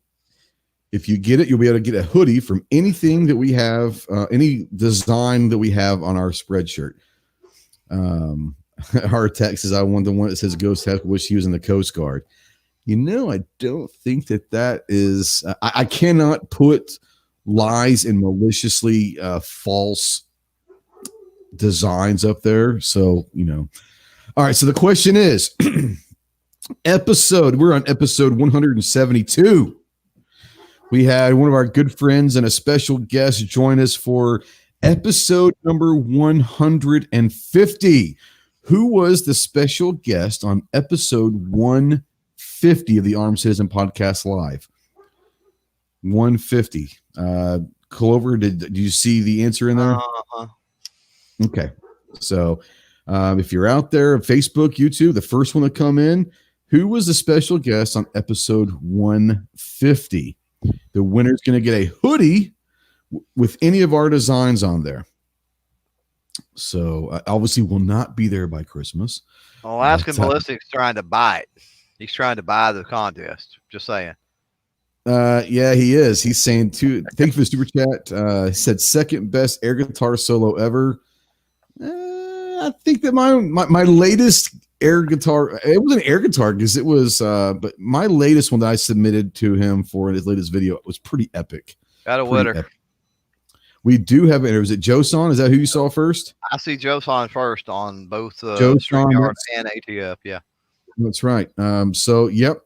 get it, you'll be able to get a hoodie from anything that we have, any design that we have on our Spreadshirt. Our text is, I want the one that says Ghost Tech, wish he was in the Coast Guard. I don't think that is, I cannot put lies and maliciously false designs up there. So, all right. So the question is, we're on episode 172. We had one of our good friends and a special guest join us for episode number 150. Who was the special guest on episode 150 of the Armed Citizen Podcast Live? 150. Clover, did you see the answer in there? Okay. So if you're out there, Facebook, YouTube, the first one to come in, who was the special guest on episode 150? The winner's going to get a hoodie with any of our designs on there. So obviously will not be there by Christmas. Alaskan Ballistic's trying to buy it. He's trying to buy the contest. Just saying. Yeah, he is. He's saying too. Thank you for the super chat. He said second best air guitar solo ever. I think that my latest air guitar, it was an air guitar because it was, but my latest one that I submitted to him for his latest video was pretty epic. Got a winner. We do have it. Was it Joson? Is that who you saw first? I see Joson first on both StreamYard and ATF. Yeah, that's right. Yep.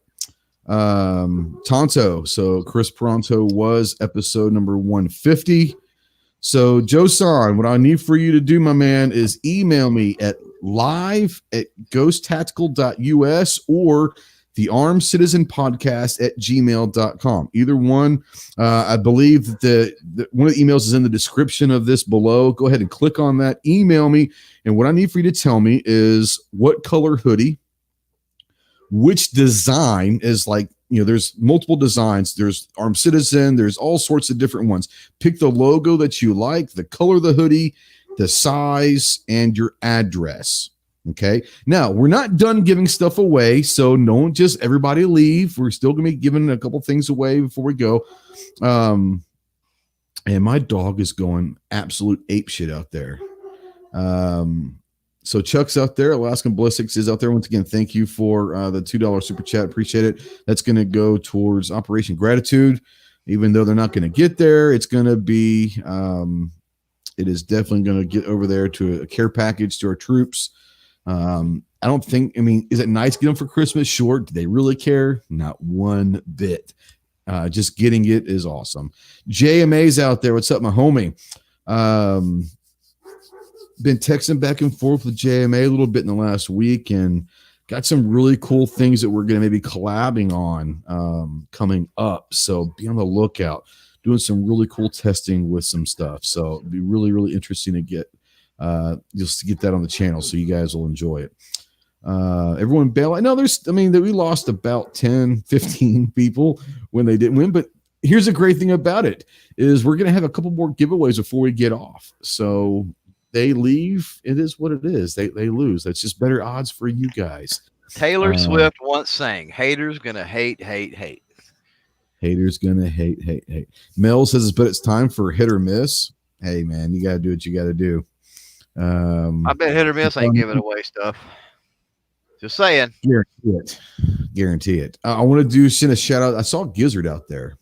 Tonto. So Chris Pronto was episode number 150. So Joson, what I need for you to do, my man, is email me at live@ghosttactical.us or TheArmedCitizenPodcast@gmail.com. Either one. I believe that one of the emails is in the description of this below. Go ahead and click on that. Email me. And what I need for you to tell me is what color hoodie, which design is like, there's multiple designs. There's Armed Citizen. There's all sorts of different ones. Pick the logo that you like, the color of the hoodie, the size, and your address. Okay. Now we're not done giving stuff away. So don't just everybody leave. We're still going to be giving a couple things away before we go. And my dog is going absolute ape shit out there. So Chuck's out there. Alaskan Ballistics is out there. Once again, thank you for the $2 super chat. Appreciate it. That's going to go towards Operation Gratitude. Even though they're not going to get there, it's going to be, it is definitely going to get over there to a care package to our troops. I don't think, is it nice to get them for Christmas? Sure. Do they really care? Not one bit. Just getting it is awesome. JMA's out there. What's up, my homie? Been texting back and forth with JMA a little bit in the last week and got some really cool things that we're going to maybe collabing on coming up. So be on the lookout, doing some really cool testing with some stuff. So it'd be really, really interesting to get just to get that on the channel. So you guys will enjoy it. Everyone bail. I know we lost about 10, 15 people when they didn't win, but here's a great thing about it is we're going to have a couple more giveaways before we get off. So they leave. It is what it is. They lose. That's just better odds for you guys. Taylor Swift once sang, haters gonna hate, hate, hate. Haters gonna hate, hate, hate. Mel says, but it's time for hit or miss. Hey, man, you got to do what you got to do. I bet hit or miss ain't giving away stuff. Just saying. Guarantee it. I want to send a shout out. I saw Gizzard out there.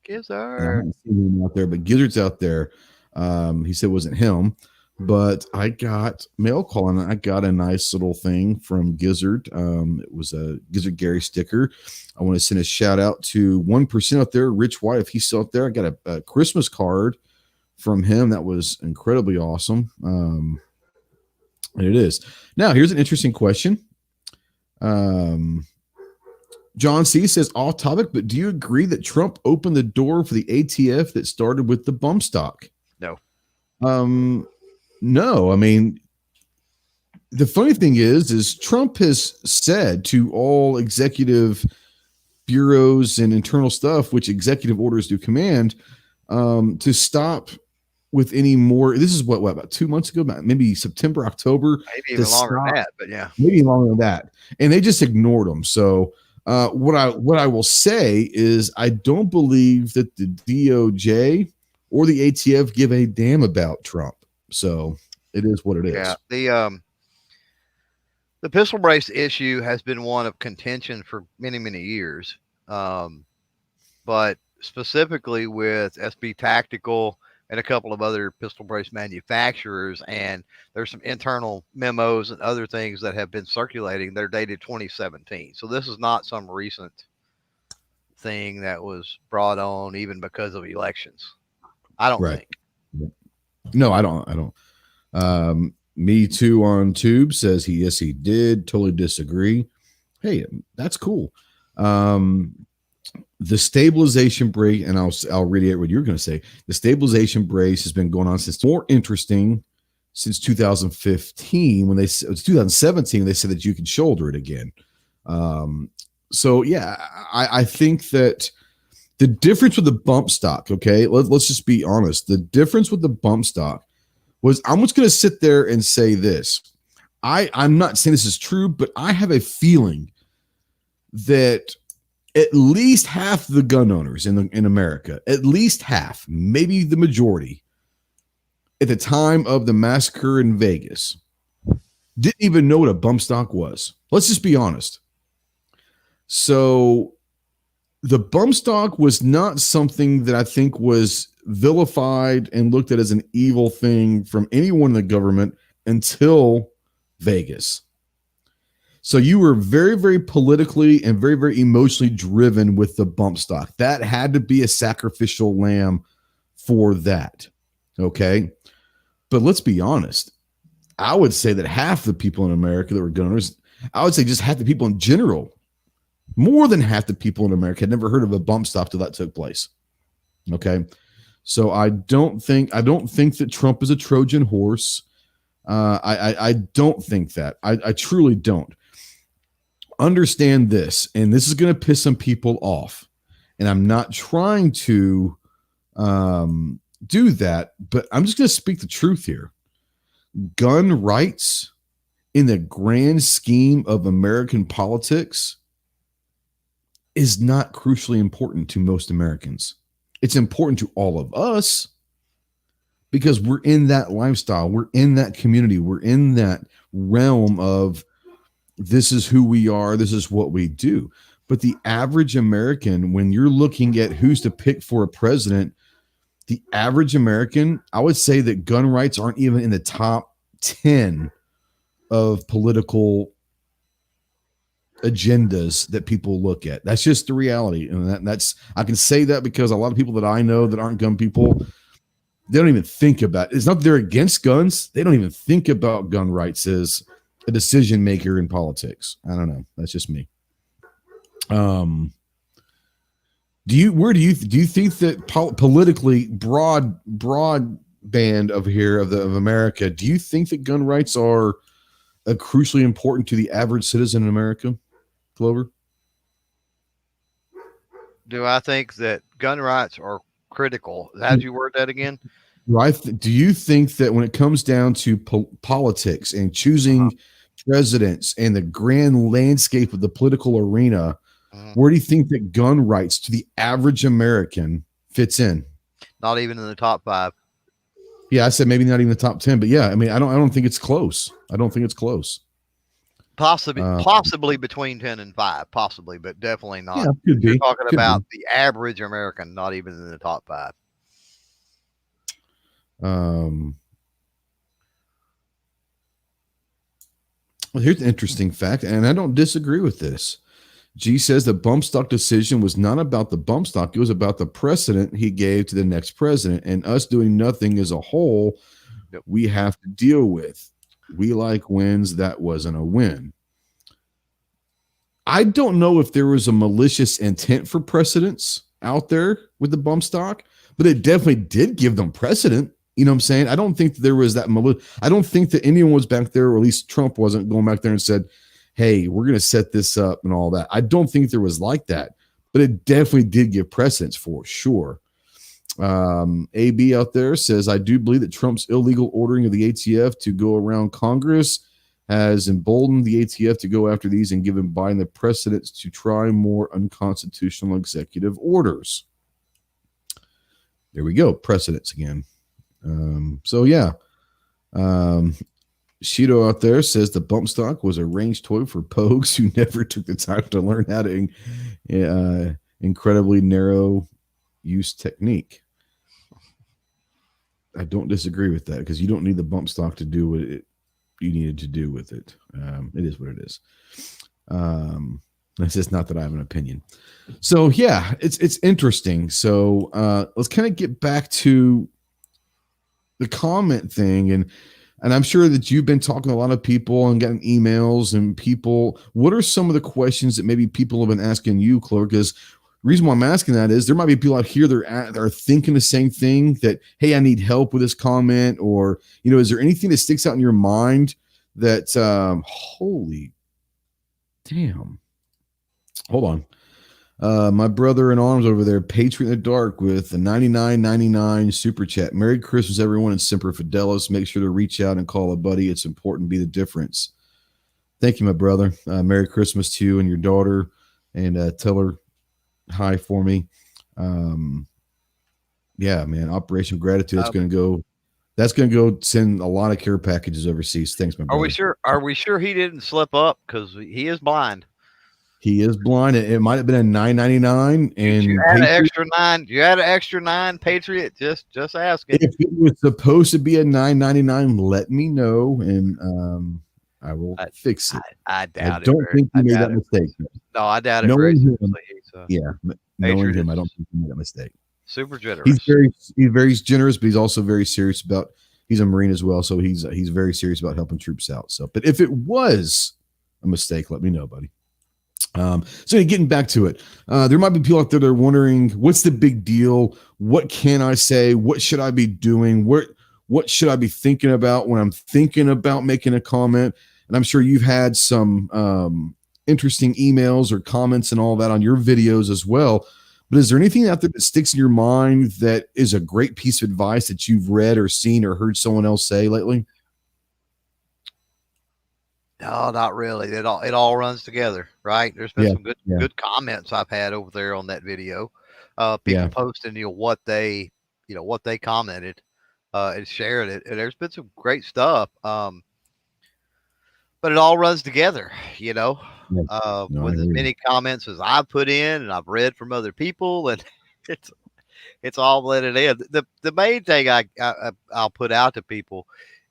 Gizzard. And I haven't seen him out there, but Gizzard's out there. He said it wasn't him, but I got mail call and I got a nice little thing from Gizzard. It was a Gizzard Gary sticker. I want to send a shout out to 1% out there, Rich White. If he's still out there, I got a Christmas card from him. That was incredibly awesome. And it is. Now, here's an interesting question. John C. says, off topic, but do you agree that Trump opened the door for the ATF that started with the bump stock? No. No. I mean, the funny thing is Trump has said to all executive bureaus and internal stuff, which executive orders do command, to stop with any more. This is what about 2 months ago, maybe September, October, maybe even longer than that, but yeah, maybe longer than that. And they just ignored them. So what I will say is I don't believe that the DOJ or the ATF give a damn about Trump. So it is what it is. Yeah. The pistol brace issue has been one of contention for many, many years. But specifically with SB Tactical and a couple of other pistol brace manufacturers, and there's some internal memos and other things that have been circulating. They're dated 2017. So this is not some recent thing that was brought on even because of elections. I don't think. No, I don't. Me Too on Tube says yes, he did. Totally disagree. Hey, that's cool. The stabilization brace, and I'll reiterate what you're going to say. The stabilization brace has been going on since more interesting since 2015 when it was 2017 they said that you could shoulder it again. So yeah, I think that the difference with the bump stock, okay, let's just be honest. The difference with the bump stock was, I'm just going to sit there and say this. I'm not saying this is true, but I have a feeling that at least half the gun owners in America, at least half, maybe the majority, at the time of the massacre in Vegas, didn't even know what a bump stock was. Let's just be honest. So the bump stock was not something that I think was vilified and looked at as an evil thing from anyone in the government until Vegas. So you were very, very politically and very, very emotionally driven with the bump stock. That had to be a sacrificial lamb for that. Okay. But let's be honest. I would say that half the people in America that were gun owners, I would say just half the people in general, more than half the people in America had never heard of a bump stock till that took place. Okay. So I don't think that Trump is a Trojan horse. I don't think that. I truly don't. Understand this, and this is going to piss some people off, and I'm not trying to do that, but I'm just going to speak the truth here. Gun rights in the grand scheme of American politics is not crucially important to most Americans. It's important to all of us because we're in that lifestyle. We're in that community. We're in that realm of this is who we are. This is what we do. But the average American, when you're looking at who's to pick for a president, the average American, I would say that gun rights aren't even in the top 10 of political agendas that people look at. That's just the reality. And that's, I can say that because a lot of people that I know that aren't gun people, they don't even think about it. It's not that they're against guns. They don't even think about gun rights as a decision maker in politics. I don't know. That's just me. Do you think that politically broad band of America, do you think that gun rights are crucially important to the average citizen in America, Clover? Do I think that gun rights are critical? How'd you word that again? Right. Do you think that when it comes down to politics and choosing presidents and the grand landscape of the political arena, where do you think that gun rights to the average American fits in? Not even in the top 5. Yeah, I said maybe not even the top 10, but yeah, I mean, I don't think it's close. I don't think it's close. Possibly between 10 and 5, possibly, but definitely not. Yeah, could be. You're talking could about be. the average American, not even in the top 5. Well, here's an interesting fact, and I don't disagree with this. G says the bump stock decision was not about the bump stock. It was about the precedent he gave to the next president, and us doing nothing as a whole, we have to deal with. We like wins. That wasn't a win. I don't know if there was a malicious intent for precedents out there with the bump stock, but it definitely did give them precedent. You know what I'm saying? I don't think there was that I don't think that anyone was back there, or at least Trump wasn't going back there and said, hey, we're going to set this up and all that. I don't think there was like that, but it definitely did give precedence for sure. AB out there says, I do believe that Trump's illegal ordering of the ATF to go around Congress has emboldened the ATF to go after these and given Biden the precedence to try more unconstitutional executive orders. There we go. Precedence again. So yeah. Shido out there says the bump stock was a range toy for pogues who never took the time to learn how to incredibly narrow use technique. I don't disagree with that, because you don't need the bump stock to do what you needed to do with it. It is what it is. It's just not that I have an opinion. So yeah, it's interesting. So let's kind of get back to the comment thing, and I'm sure that you've been talking to a lot of people and getting emails and people. What are some of the questions that maybe people have been asking you, Clark? Because the reason why I'm asking that is there might be people out here that are thinking the same thing, that, hey, I need help with this comment, or, is there anything that sticks out in your mind that, holy damn, hold on. My brother in arms over there, Patriot in the Dark, with the $99.99 super chat. Merry Christmas, everyone, and Semper Fidelis. Make sure to reach out and call a buddy. It's important to be the difference. Thank you, my brother. Merry Christmas to you and your daughter, and tell her hi for me. Yeah, man. Operation Gratitude. That's going to go send a lot of care packages overseas. Thanks, my brother. Are we sure he didn't slip up? Because he is blind. He is blind. It might have been a $9.99, and you had an extra $9. You had an extra $9, Patriot. Just asking. If it was supposed to be a $9.99, let me know, and I will fix it. I doubt it. I don't think he made that mistake. No, I doubt it. Knowing him, knowing him, I don't think he made that mistake. Super generous. He's very generous, but he's also very serious about. He's a Marine as well, so he's very serious about helping troops out. So, but if it was a mistake, let me know, buddy. So getting back to it, there might be people out there that are wondering, what's the big deal? What can I say? What should I be doing? What should I be thinking about when I'm thinking about making a comment? And I'm sure you've had some interesting emails or comments and all that on your videos as well. But is there anything out there that sticks in your mind that is a great piece of advice that you've read or seen or heard someone else say lately? No, not really. It all runs together, right? There's been some good comments I've had over there on that video. People posting, what they commented, and shared it. And there's been some great stuff. But it all runs together, with as many comments as I've put in and I've read from other people, and it's all blended in. The main thing I'll put out to people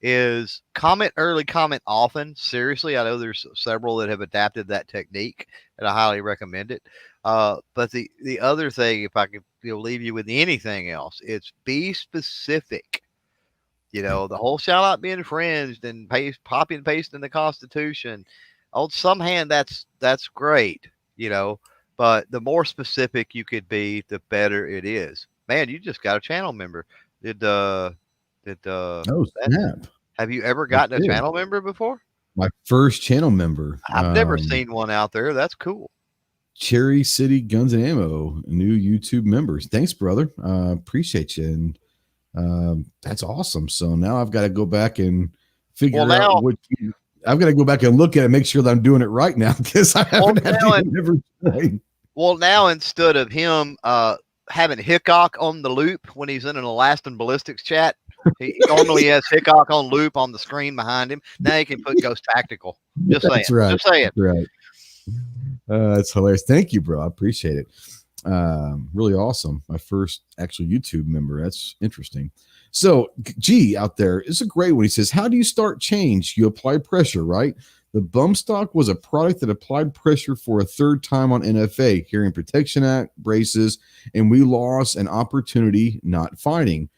is comment early, comment often. Seriously, I know there's several that have adapted that technique, and I highly recommend it. But the other thing, if I could leave you with anything else, it's be specific. The whole shall not be infringed and copy and paste in the Constitution. On some hand, that's great, but the more specific you could be, the better it is. Man, you just got a channel member. Snap. Have you ever gotten a channel member before? My first channel member. I've never seen one out there. That's cool. Cherry City Guns and Ammo, new YouTube members. Thanks, brother. Appreciate you. And that's awesome. So now I've got to go back and figure out I've got to go back and look at it, make sure that I'm doing it right now, because I haven't Well, now instead of him having Hickok on the loop when he's in an Elastin Ballistics chat, He normally has Hickok on loop on the screen behind him. Now he can put Ghost Tactical. Just saying. That's right. Just saying. That's right. That's hilarious. Thank you, bro. I appreciate it. Really awesome. My first actual YouTube member. That's interesting. So G out there is a great one. He says, how do you start change? You apply pressure, right? The bump stock was a product that applied pressure for a third time on NFA, Hearing Protection Act, braces, and we lost an opportunity not fighting.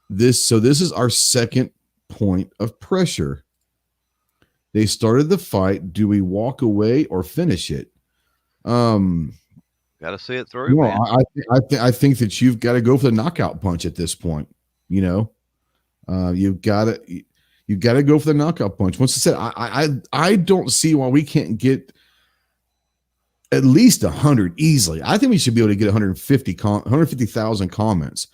This is our second point of pressure. They started the fight. Do we walk away or finish it? Got to see it through. Man. I think that you've got to go for the knockout punch at this point. You know, you've got to go for the knockout punch. Once I said, I don't see why we can't get at least 100 easily. I think we should be able to get 150,000 comments.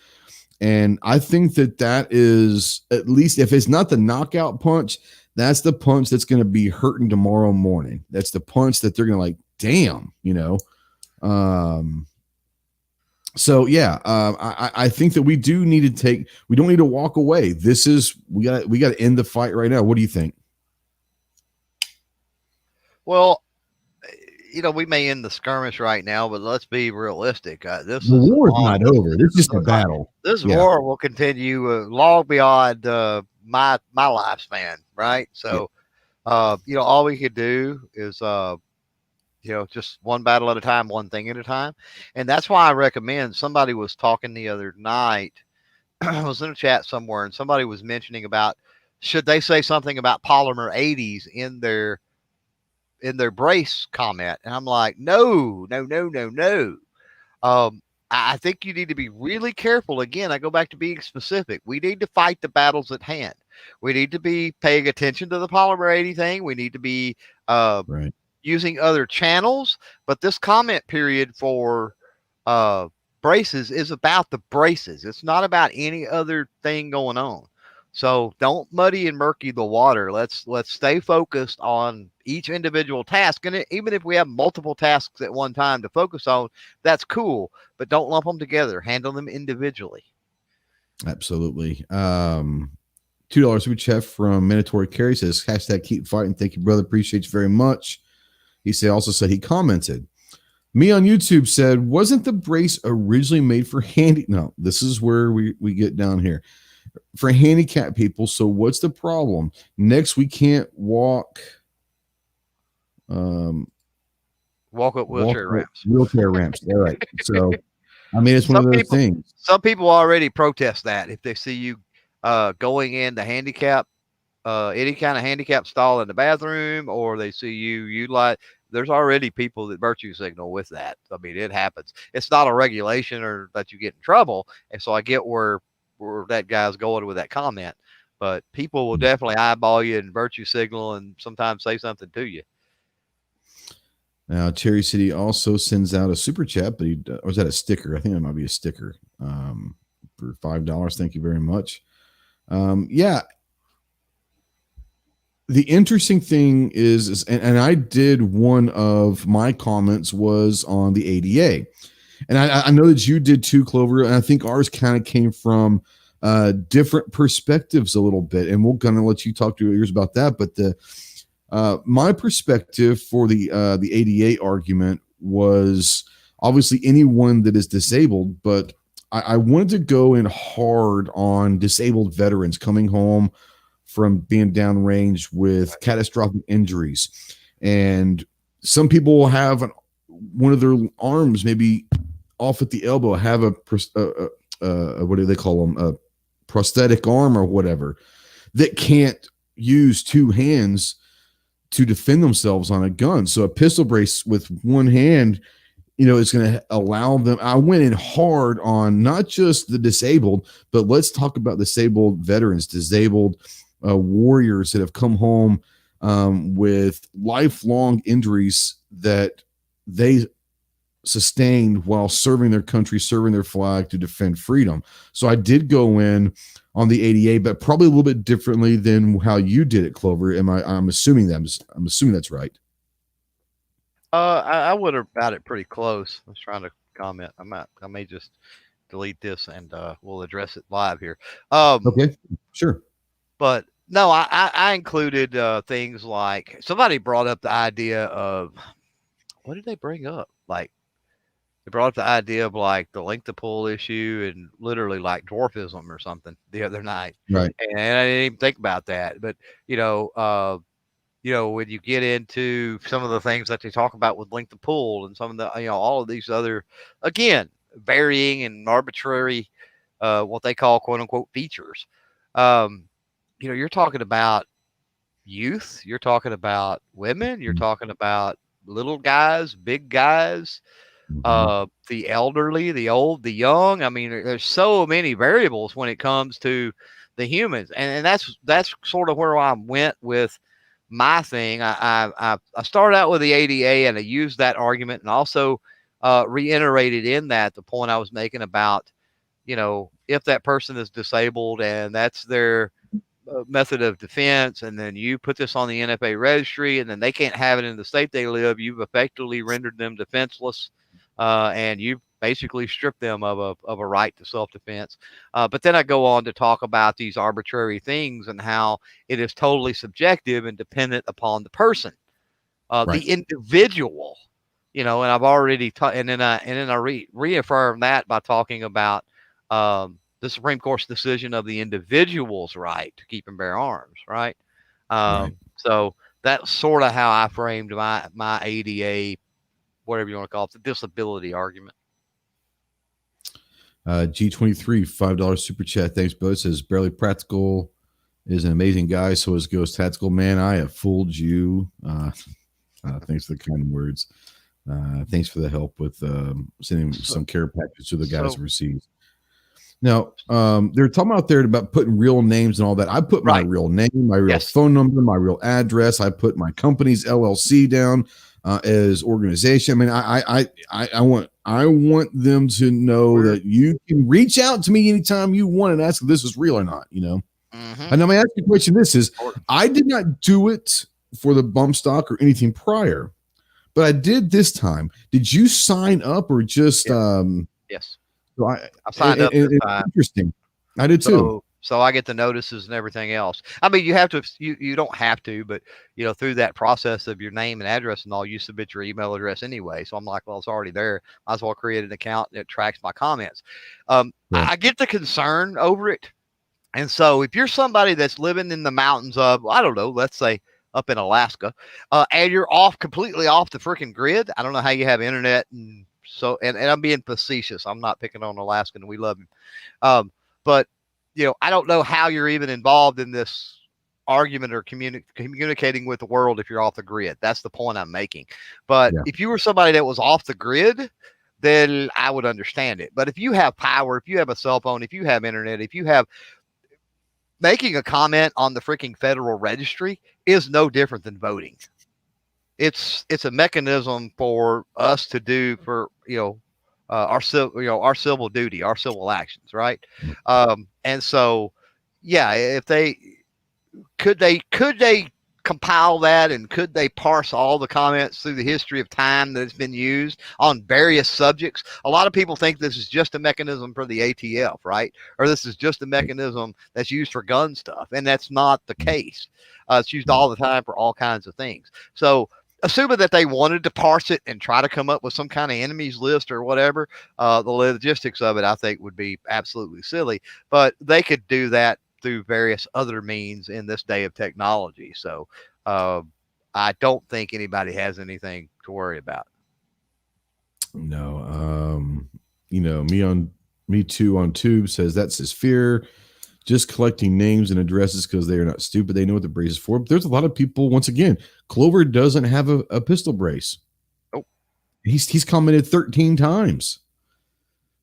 And I think that is, at least if it's not the knockout punch, that's the punch that's going to be hurting tomorrow morning. That's the punch that they're going to like, damn, you know? So yeah, I think that we don't need to walk away. We got to end the fight right now. What do you think? Well, you know, we may end the skirmish right now, but let's be realistic. The war is not over. It's just a battle. This war will continue long beyond my lifespan, right? So, you know, all we could do is, you know, just one battle at a time, one thing at a time. And that's why I recommend, somebody was talking the other night, I was in a chat somewhere, and somebody was mentioning about, should they say something about polymer 80s in their brace comment? And I'm like, no. I think you need to be really careful. Again, I go back to being specific. We need to fight the battles at hand. We need to be paying attention to the polymer 80 thing. We need to be using other channels. But this comment period for braces is about the braces. It's not about any other thing going on. So don't muddy and murky the water. Let's stay focused on each individual task. And even if we have multiple tasks at one time to focus on, that's cool. But don't lump them together. Handle them individually. Absolutely. $2 super chat from Mandatory Carry says, hashtag keep fighting. Thank you, brother. Appreciate you very much. He he commented, me on YouTube said, wasn't the brace originally made for No, this is where we get down here. For handicapped people. So what's the problem? Next, we can't walk up wheelchair ramps. Wheelchair ramps. All right. So, I mean, it's one of those things. Some people already protest that if they see you going in the handicap, any kind of handicap stall in the bathroom, or they see you utilize. There's already people that virtue signal with that. I mean, it happens. It's not a regulation or that you get in trouble. And so I get where that guy's going with that comment, but people will definitely eyeball you and virtue signal and sometimes say something to you. Now, Cherry City also sends out a super chat, but or is that a sticker? I think that might be a sticker for $5. Thank you very much. Yeah. The interesting thing is and I did, one of my comments was on the ADA. And I know that you did too, Clover, and I think ours kind of came from different perspectives a little bit, and we're going to let you talk to yours about that. But my perspective for the ADA argument was obviously anyone that is disabled, but I wanted to go in hard on disabled veterans coming home from being downrange with catastrophic injuries. And some people will have one of their arms maybe off at the elbow, have a what do they call them, a prosthetic arm or whatever, that can't use two hands to defend themselves on a gun. So a pistol brace with one hand, you know, is going to allow them. I went in hard on not just the disabled, but let's talk about disabled veterans, disabled warriors that have come home with lifelong injuries that they sustained while serving their country, serving their flag to defend freedom. So I did go in on the ADA, but probably a little bit differently than how you did it, Clover. I'm assuming that's right. I would have got it pretty close. I was trying to comment. I may just delete this and we'll address it live here. Okay, sure. But no, I included things like somebody brought up the idea of what did they bring up? Like they brought up the idea of like the length of pull issue and literally like dwarfism or something the other night. Right. And I didn't even think about that. But when you get into some of the things that they talk about with length of pull and some of the, all of these other, again, varying and arbitrary, what they call quote unquote features. You're talking about youth, you're talking about women, you're talking about little guys, big guys, the elderly, the old, the young. I mean, there's so many variables when it comes to the humans, and that's sort of where I went with my thing. I started out with the ADA, and I used that argument, and also reiterated in that the point I was making about, if that person is disabled and that's their method of defense, and then you put this on the NFA registry, and then they can't have it in the state they live, you've effectively rendered them defenseless, and you basically strip them of a right to self-defense. But then I go on to talk about these arbitrary things and how it is totally subjective and dependent upon the person, Right. the individual, and I've already and then I reaffirm that by talking about the Supreme Court's decision of the individual's right to keep and bear arms, right? Right. So that's sort of how I framed my ADA, whatever you want to call it, the disability argument. G23, $5 super chat. Thanks, Bo. It says Barely Practical is an amazing guy. So is Ghost Tactical. Man, I have fooled you. Thanks for the kind words. Thanks for the help with sending some care package to the guys overseas. Now, they're talking out there about putting real names and all that. I put my real name, my real phone number, my real address. I put my company's LLC down as organization. I mean, I want them to know that you can reach out to me anytime you want and ask if this is real or not. And I'm going to ask you a question. This is, I did not do it for the bump stock or anything prior, but I did this time. Did you sign up or just? Yes. So I signed up this time. Interesting. I did too. So I get the notices and everything else. I mean, you have to, you don't have to, but through that process of your name and address and all, you submit your email address anyway. So I'm like, well, it's already there. Might as well create an account that tracks my comments. I get the concern over it. And so if you're somebody that's living in the mountains of, I don't know, let's say up in Alaska, and you're completely off the freaking grid. I don't know how you have internet and so, and I'm being facetious. I'm not picking on Alaskan. We love him. But, I don't know how you're even involved in this argument or communicating with the world if you're off the grid. That's the point I'm making. But if you were somebody that was off the grid, then I would understand it. But if you have power, if you have a cell phone, if you have internet, if you have, making a comment on the freaking federal registry is no different than voting. It's a mechanism for us to do for our civil duty, our civil actions, right? And so, if they could compile that, and could they parse all the comments through the history of time that it's been used on various subjects? A lot of people think this is just a mechanism for the ATF, right? Or this is just a mechanism that's used for gun stuff, and that's not the case. It's used all the time for all kinds of things. So assuming that they wanted to parse it and try to come up with some kind of enemies list or whatever, the logistics of it, I think, would be absolutely silly. But they could do that through various other means in this day of technology. So I don't think anybody has anything to worry about. No. Me too on Tube says that's his fear. Just collecting names and addresses because they are not stupid. They know what the brace is for. But there's a lot of people, once again, Clover doesn't have a pistol brace. Oh. He's commented 13 times.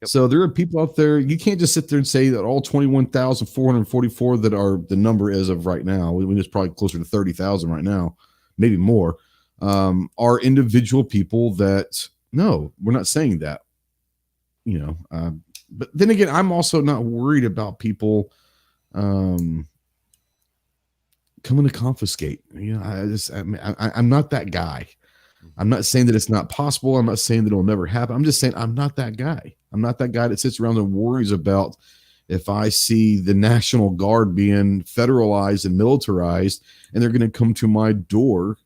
Yep. So there are people out there. You can't just sit there and say that all 21,444 that are the number as of right now. We just probably closer to 30,000 right now, maybe more, are individual people that, no, we're not saying that, but then again, I'm also not worried about people coming to confiscate. I'm not that guy. I'm not saying that it's not possible. I'm not saying that it'll never happen. I'm just saying I'm not that guy. I'm not that guy that sits around and worries about if I see the National Guard being federalized and militarized and they're going to come to my door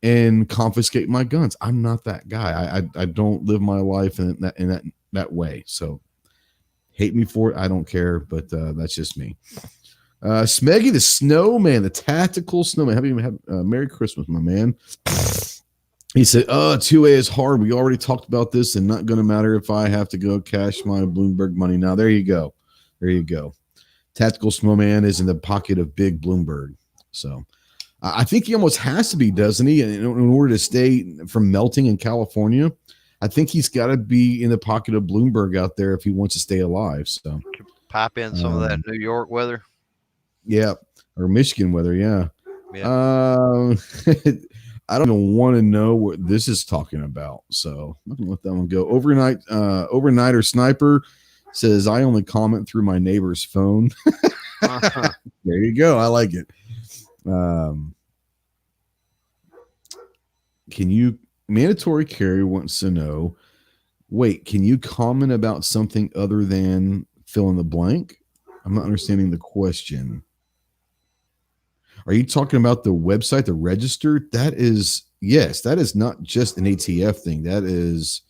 and confiscate my guns. I'm not that guy. I don't live my life in that way. So hate me for it. I don't care, but that's just me. Smeggy the Snowman, the tactical snowman. Haven't even had Merry Christmas, my man. He said, 2A is hard. We already talked about this and not going to matter if I have to go cash my Bloomberg money. Now, there you go. There you go. Tactical Snowman is in the pocket of big Bloomberg. So I think he almost has to be, doesn't he? In order to stay from melting in California, I think he's got to be in the pocket of Bloomberg out there if he wants to stay alive. So pipe in some of that New York weather. Yeah. Or Michigan weather. Yeah. I don't even want to know what this is talking about. So I'm going to let that one go. Overnighter Sniper says, I only comment through my neighbor's phone. There you go. I like it. Mandatory Carry wants to know, wait, can you comment about something other than fill in the blank? I'm not understanding the question. Are you talking about the website, the register? That is not just an ATF thing. That is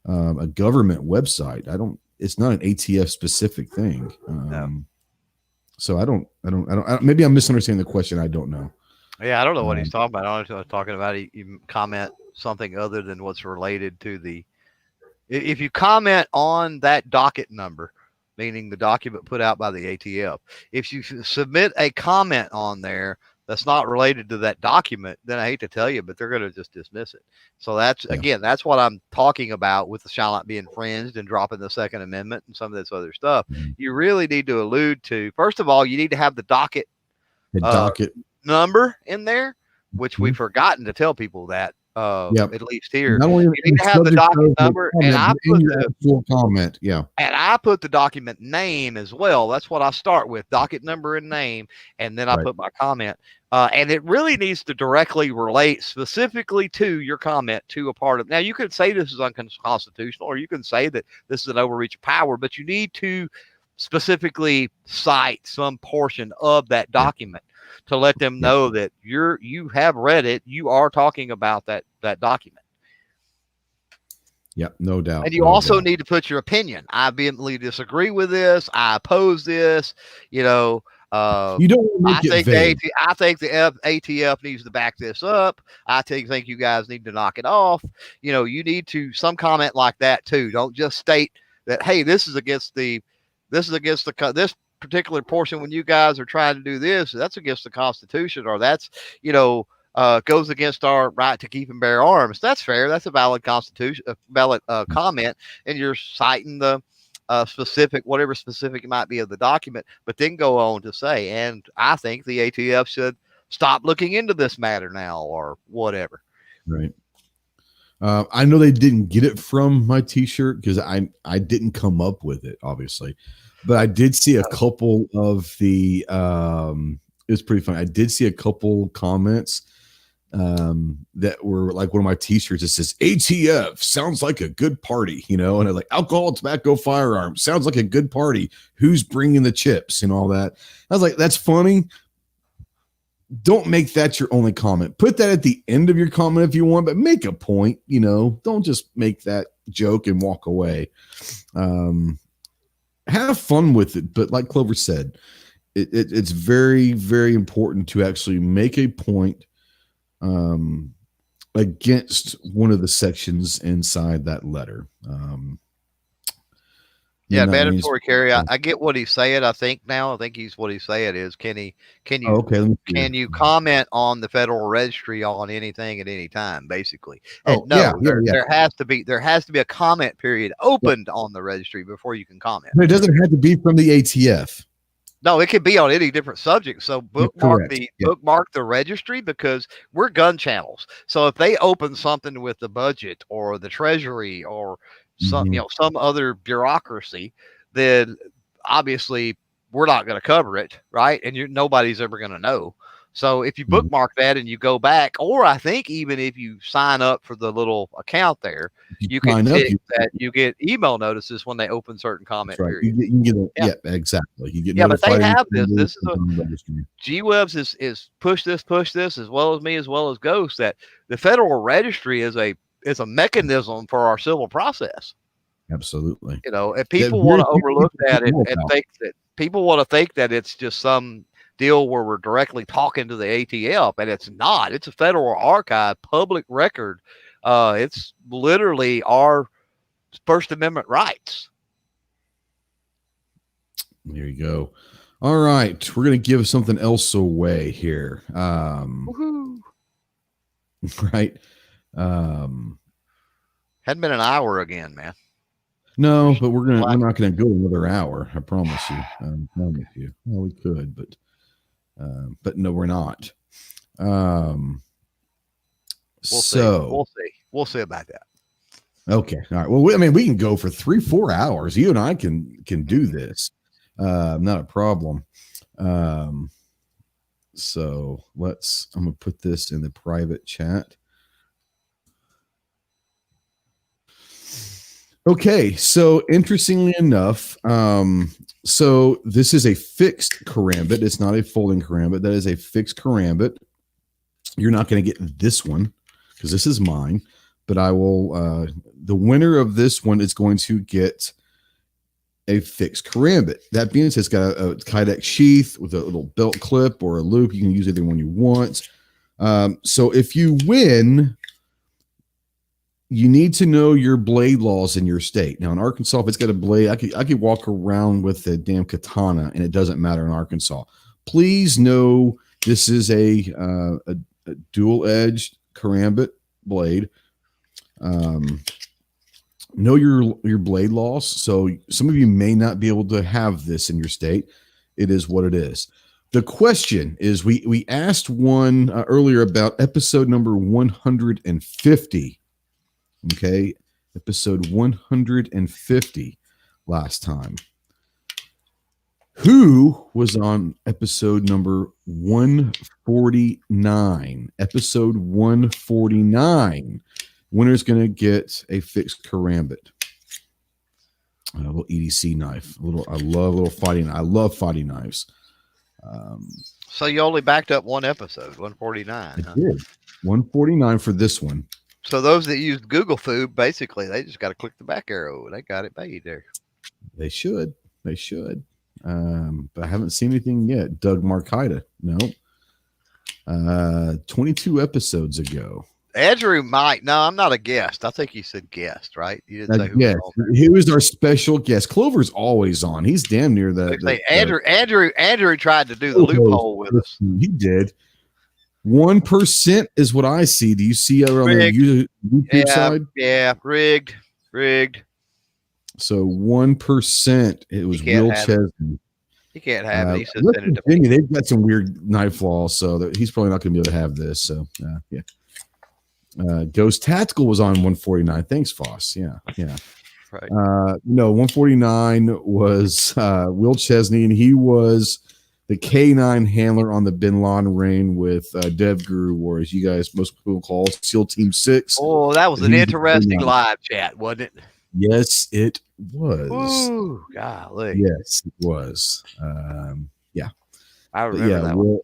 a government website. It's not an ATF specific thing. So I don't, maybe I'm misunderstanding the question. I don't know. Yeah. I don't know what he's talking about. I don't know what he's talking about. You comment something other than what's related to if you comment on that docket number, meaning the document put out by the ATF. If you submit a comment on there that's not related to that document, then I hate to tell you, but they're going to just dismiss it. So that's what I'm talking about with the shall not be infringed and dropping the Second Amendment and some of this other stuff. Mm-hmm. You really need to allude to, first of all, you need to have the docket number in there, which we've forgotten to tell people that. At least here, you need to have the document number, and I put the full comment. Yeah, and I put the document name as well. That's what I start with: docket number and name, and then I put my comment. And it really needs to directly relate specifically to your comment to a part of. Now, you could say this is unconstitutional, or you can say that this is an overreach of power, but you need to specifically cite some portion of that document to let them know that you have read it. You are talking about that document. Yep, no doubt. And you also need to put your opinion. I vehemently disagree with this. I oppose this. You don't make it vague. I think the ATF needs to back this up. I think you guys need to knock it off. You need to some comment like that too. Don't just state that, hey, this is against this particular portion when you guys are trying to do this, that's against the Constitution, or that's goes against our right to keep and bear arms. That's fair. That's a valid comment, and you're citing the whatever specific it might be of the document, but then go on to say, and I think the ATF should stop looking into this matter now, or whatever. Right. I know they didn't get it from my t-shirt because I didn't come up with it, obviously. But I did see a couple of it was pretty funny. I did see a couple comments that were like one of my t-shirts that says ATF sounds like a good party, and I was like, alcohol, tobacco, firearms sounds like a good party. Who's bringing the chips and all that? I was like, that's funny. Don't make that your only comment. Put that at the end of your comment if you want, but make a point, don't just make that joke and walk away. Have fun with it, but like Clover said, it's very, very important to actually make a point against one of the sections inside that letter. Mandatory carry. I get what he's saying. I think what he's saying is, can you comment on the Federal Registry on anything at any time, basically? There has to be a comment period opened on the registry before you can comment. But it doesn't have to be from the ATF. No, it could be on any different subject. So bookmark the registry, because we're gun channels. So if they open something with the budget or the Treasury or some other bureaucracy, then obviously we're not going to cover it, right? And nobody's ever going to know. So if you bookmark that and you go back, or I think even if you sign up for the little account there, you can tick that you get email notices when they open certain comment periods. You get exactly. You get but they have this. This is G-Webs is push this as well as me as well as Ghost, that the Federal Registry is a mechanism for our civil process. Absolutely. If people want to overlook that and think that people want to think that it's just some deal where we're directly talking to the ATF, and it's not. It's a federal archive, public record. It's literally our First Amendment rights. There you go. All right, we're gonna give something else away here. Right. Hadn't been an hour again, man. No, but we're not gonna go another hour. I promise you. Well, we could, but no, we're not. We'll see about that. Okay. All right. Well, we can go for 3-4 hours. You and I can do this. Not a problem. So I'm going to put this in the private chat. Okay. So interestingly enough, so this is a fixed karambit. It's not a folding karambit. That is a fixed karambit. You're not going to get this one because this is mine, but I will, the winner of this one is going to get a fixed karambit. That being said, it's got a Kydex sheath with a little belt clip or a loop. You can use either one you want. So if you win, you need to know your blade laws in your state. Now in Arkansas, if it's got a blade, I could walk around with a damn katana and it doesn't matter in Arkansas. Please know this is a dual-edged karambit blade. Know your blade laws. So some of you may not be able to have this in your state. It is what it is. The question is, we asked one earlier about episode number 150. Okay, episode 150 last time. Who was on episode number 149? Episode 149. Winner's going to get a fixed karambit. A little EDC knife. I love fighting knives. So you only backed up one episode, 149. I did. 149 for this one. So those that used Google Food, basically, they just got to click the back arrow. They got it made there. They should. But I haven't seen anything yet. Doug Markita. No. 22 episodes ago. Andrew might. No, I'm not a guest. I think you said guest, right? You didn't say who was on. He was our special guest. Clover's always on. He's damn near Andrew tried to do the loophole with us. He did. 1% is what I see. Do you see on the YouTube side? Yeah, rigged. So 1%. It was Will Chesney. He can't have it. He said send it to me. They've got some weird knife laws, so he's probably not going to be able to have this. So yeah. Ghost Tactical was on 149. Thanks, Foss. Yeah. Right. 149 was Will Chesney, and he was the K9 handler on the Bin Laden reign with Dev Guru, or as you guys most people call SEAL Team 6. Oh, that was an interesting live chat, wasn't it? Yes, it was. Ooh, golly. Yes, it was. Yeah. I remember that one.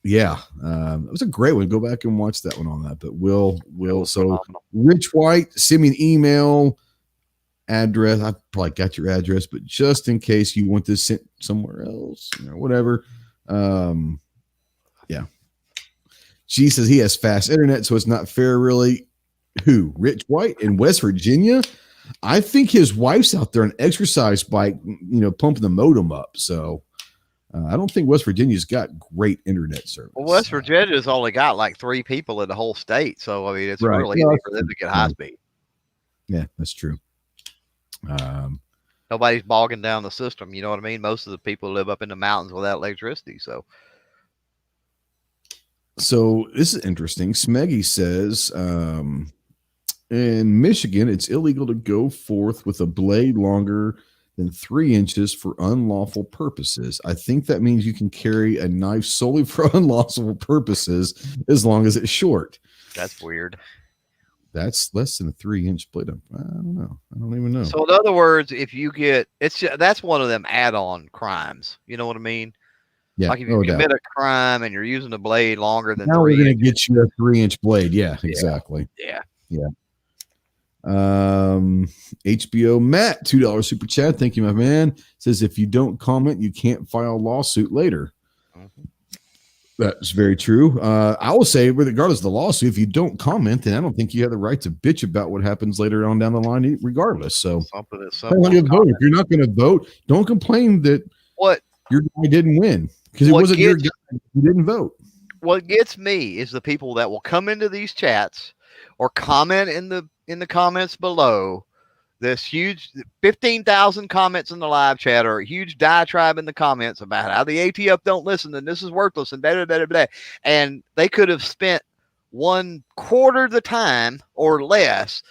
Yeah, it was a great one. Go back and watch that one on that. But Will. So phenomenal. Rich White, send me an email address. I probably got your address, but just in case you want this sent somewhere else or whatever. Yeah. She says he has fast internet, so it's not fair, really. Who? Rich White in West Virginia? I think his wife's out there on an exercise bike, pumping the modem up. So I don't think West Virginia's got great internet service. Well, West Virginia's only got like 3 people in the whole state. So, I mean, it's really easy for them to get high speed. Yeah, that's true. Nobody's bogging down the system. You know what I mean? Most of the people live up in the mountains without electricity. So this is interesting. Smeggy says, in Michigan, it's illegal to go forth with a blade longer than 3 inches for unlawful purposes. I think that means you can carry a knife solely for unlawful purposes as long as it's short. That's weird. That's less than a 3-inch blade. I don't know. I don't even know. So in other words, if you get that's one of them add-on crimes. You know what I mean? Yeah. Like if you commit a crime and you're using a blade longer than now 3 we're going to get you a 3-inch blade. Yeah, exactly. Yeah. HBO Matt, $2 super chat. Thank you, my man. Says if you don't comment, you can't file a lawsuit later. Mm-hmm. That's very true. I will say, regardless of the lawsuit, if you don't comment, then I don't think you have the right to bitch about what happens later on down the line, regardless. So, if you're not going to vote, don't complain that your guy didn't win because it wasn't your guy. You didn't vote. What gets me is the people that will come into these chats or comment in the comments below. This huge 15,000 comments in the live chat or a huge diatribe in the comments about how the ATF don't listen and this is worthless and blah. And they could have spent 1/4 the time or less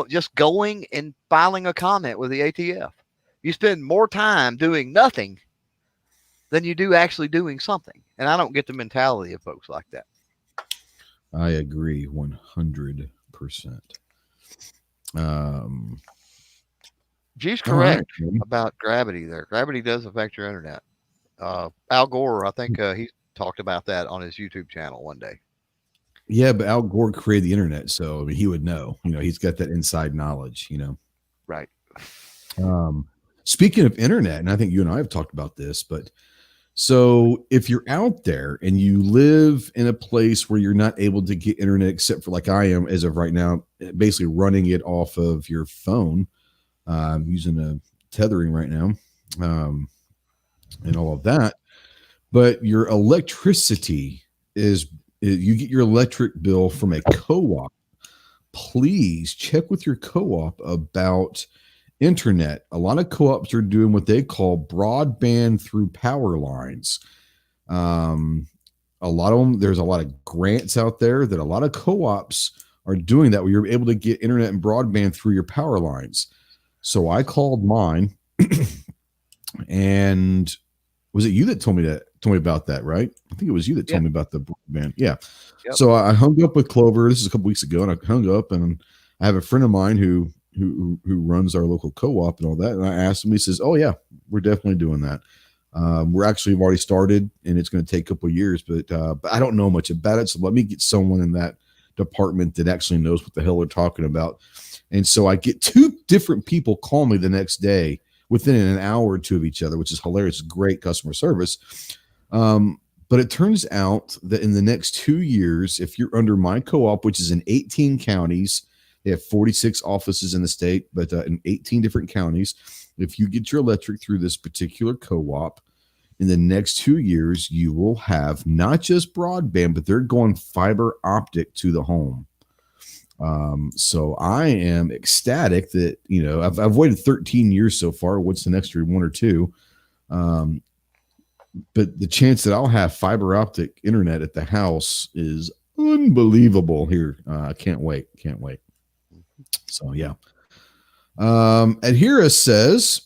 just going and filing a comment with the ATF. You spend more time doing nothing than you do actually doing something. And I don't get the mentality of folks like that. I agree 100%. G's correct about gravity there. Gravity does affect your internet. Al Gore, I think he talked about that on his YouTube channel one day. Yeah, but Al Gore created the internet, so I mean, he would know. He's got that inside knowledge, Right. Speaking of internet, and I think you and I have talked about this, but so if you're out there and you live in a place where you're not able to get internet, except for like I am as of right now, basically running it off of your phone, I'm using a tethering right now, and all of that. But your electricity you get your electric bill from a co-op. Please check with your co-op about internet. A lot of co-ops are doing what they call broadband through power lines. A lot of them, there's a lot of grants out there that a lot of co-ops are doing that where you're able to get internet and broadband through your power lines. So I called mine, and was it you that told me about that, right? I think it was you that told me about the broadband. Yeah. Yep. So I hung up with Clover. This is a couple weeks ago, and I hung up, and I have a friend of mine who runs our local co-op and all that. And I asked him, he says, "Oh yeah, we're definitely doing that. We're actually have already started, and it's going to take a couple of years, but I don't know much about it. So let me get someone in that department that actually knows what the hell they're talking about." And so I get 2 different people call me the next day within an hour or 2 of each other, which is hilarious. Great customer service. But it turns out that in the next 2 years, if you're under my co-op, which is in 18 counties, they have 46 offices in the state, but in 18 different counties, if you get your electric through this particular co-op, in the next 2 years, you will have not just broadband, but they're going fiber optic to the home. So I am ecstatic that, I've waited 13 years so far. What's the next year? 1 or 2. But the chance that I'll have fiber optic internet at the house is unbelievable here. I can't wait. So yeah. Adhera says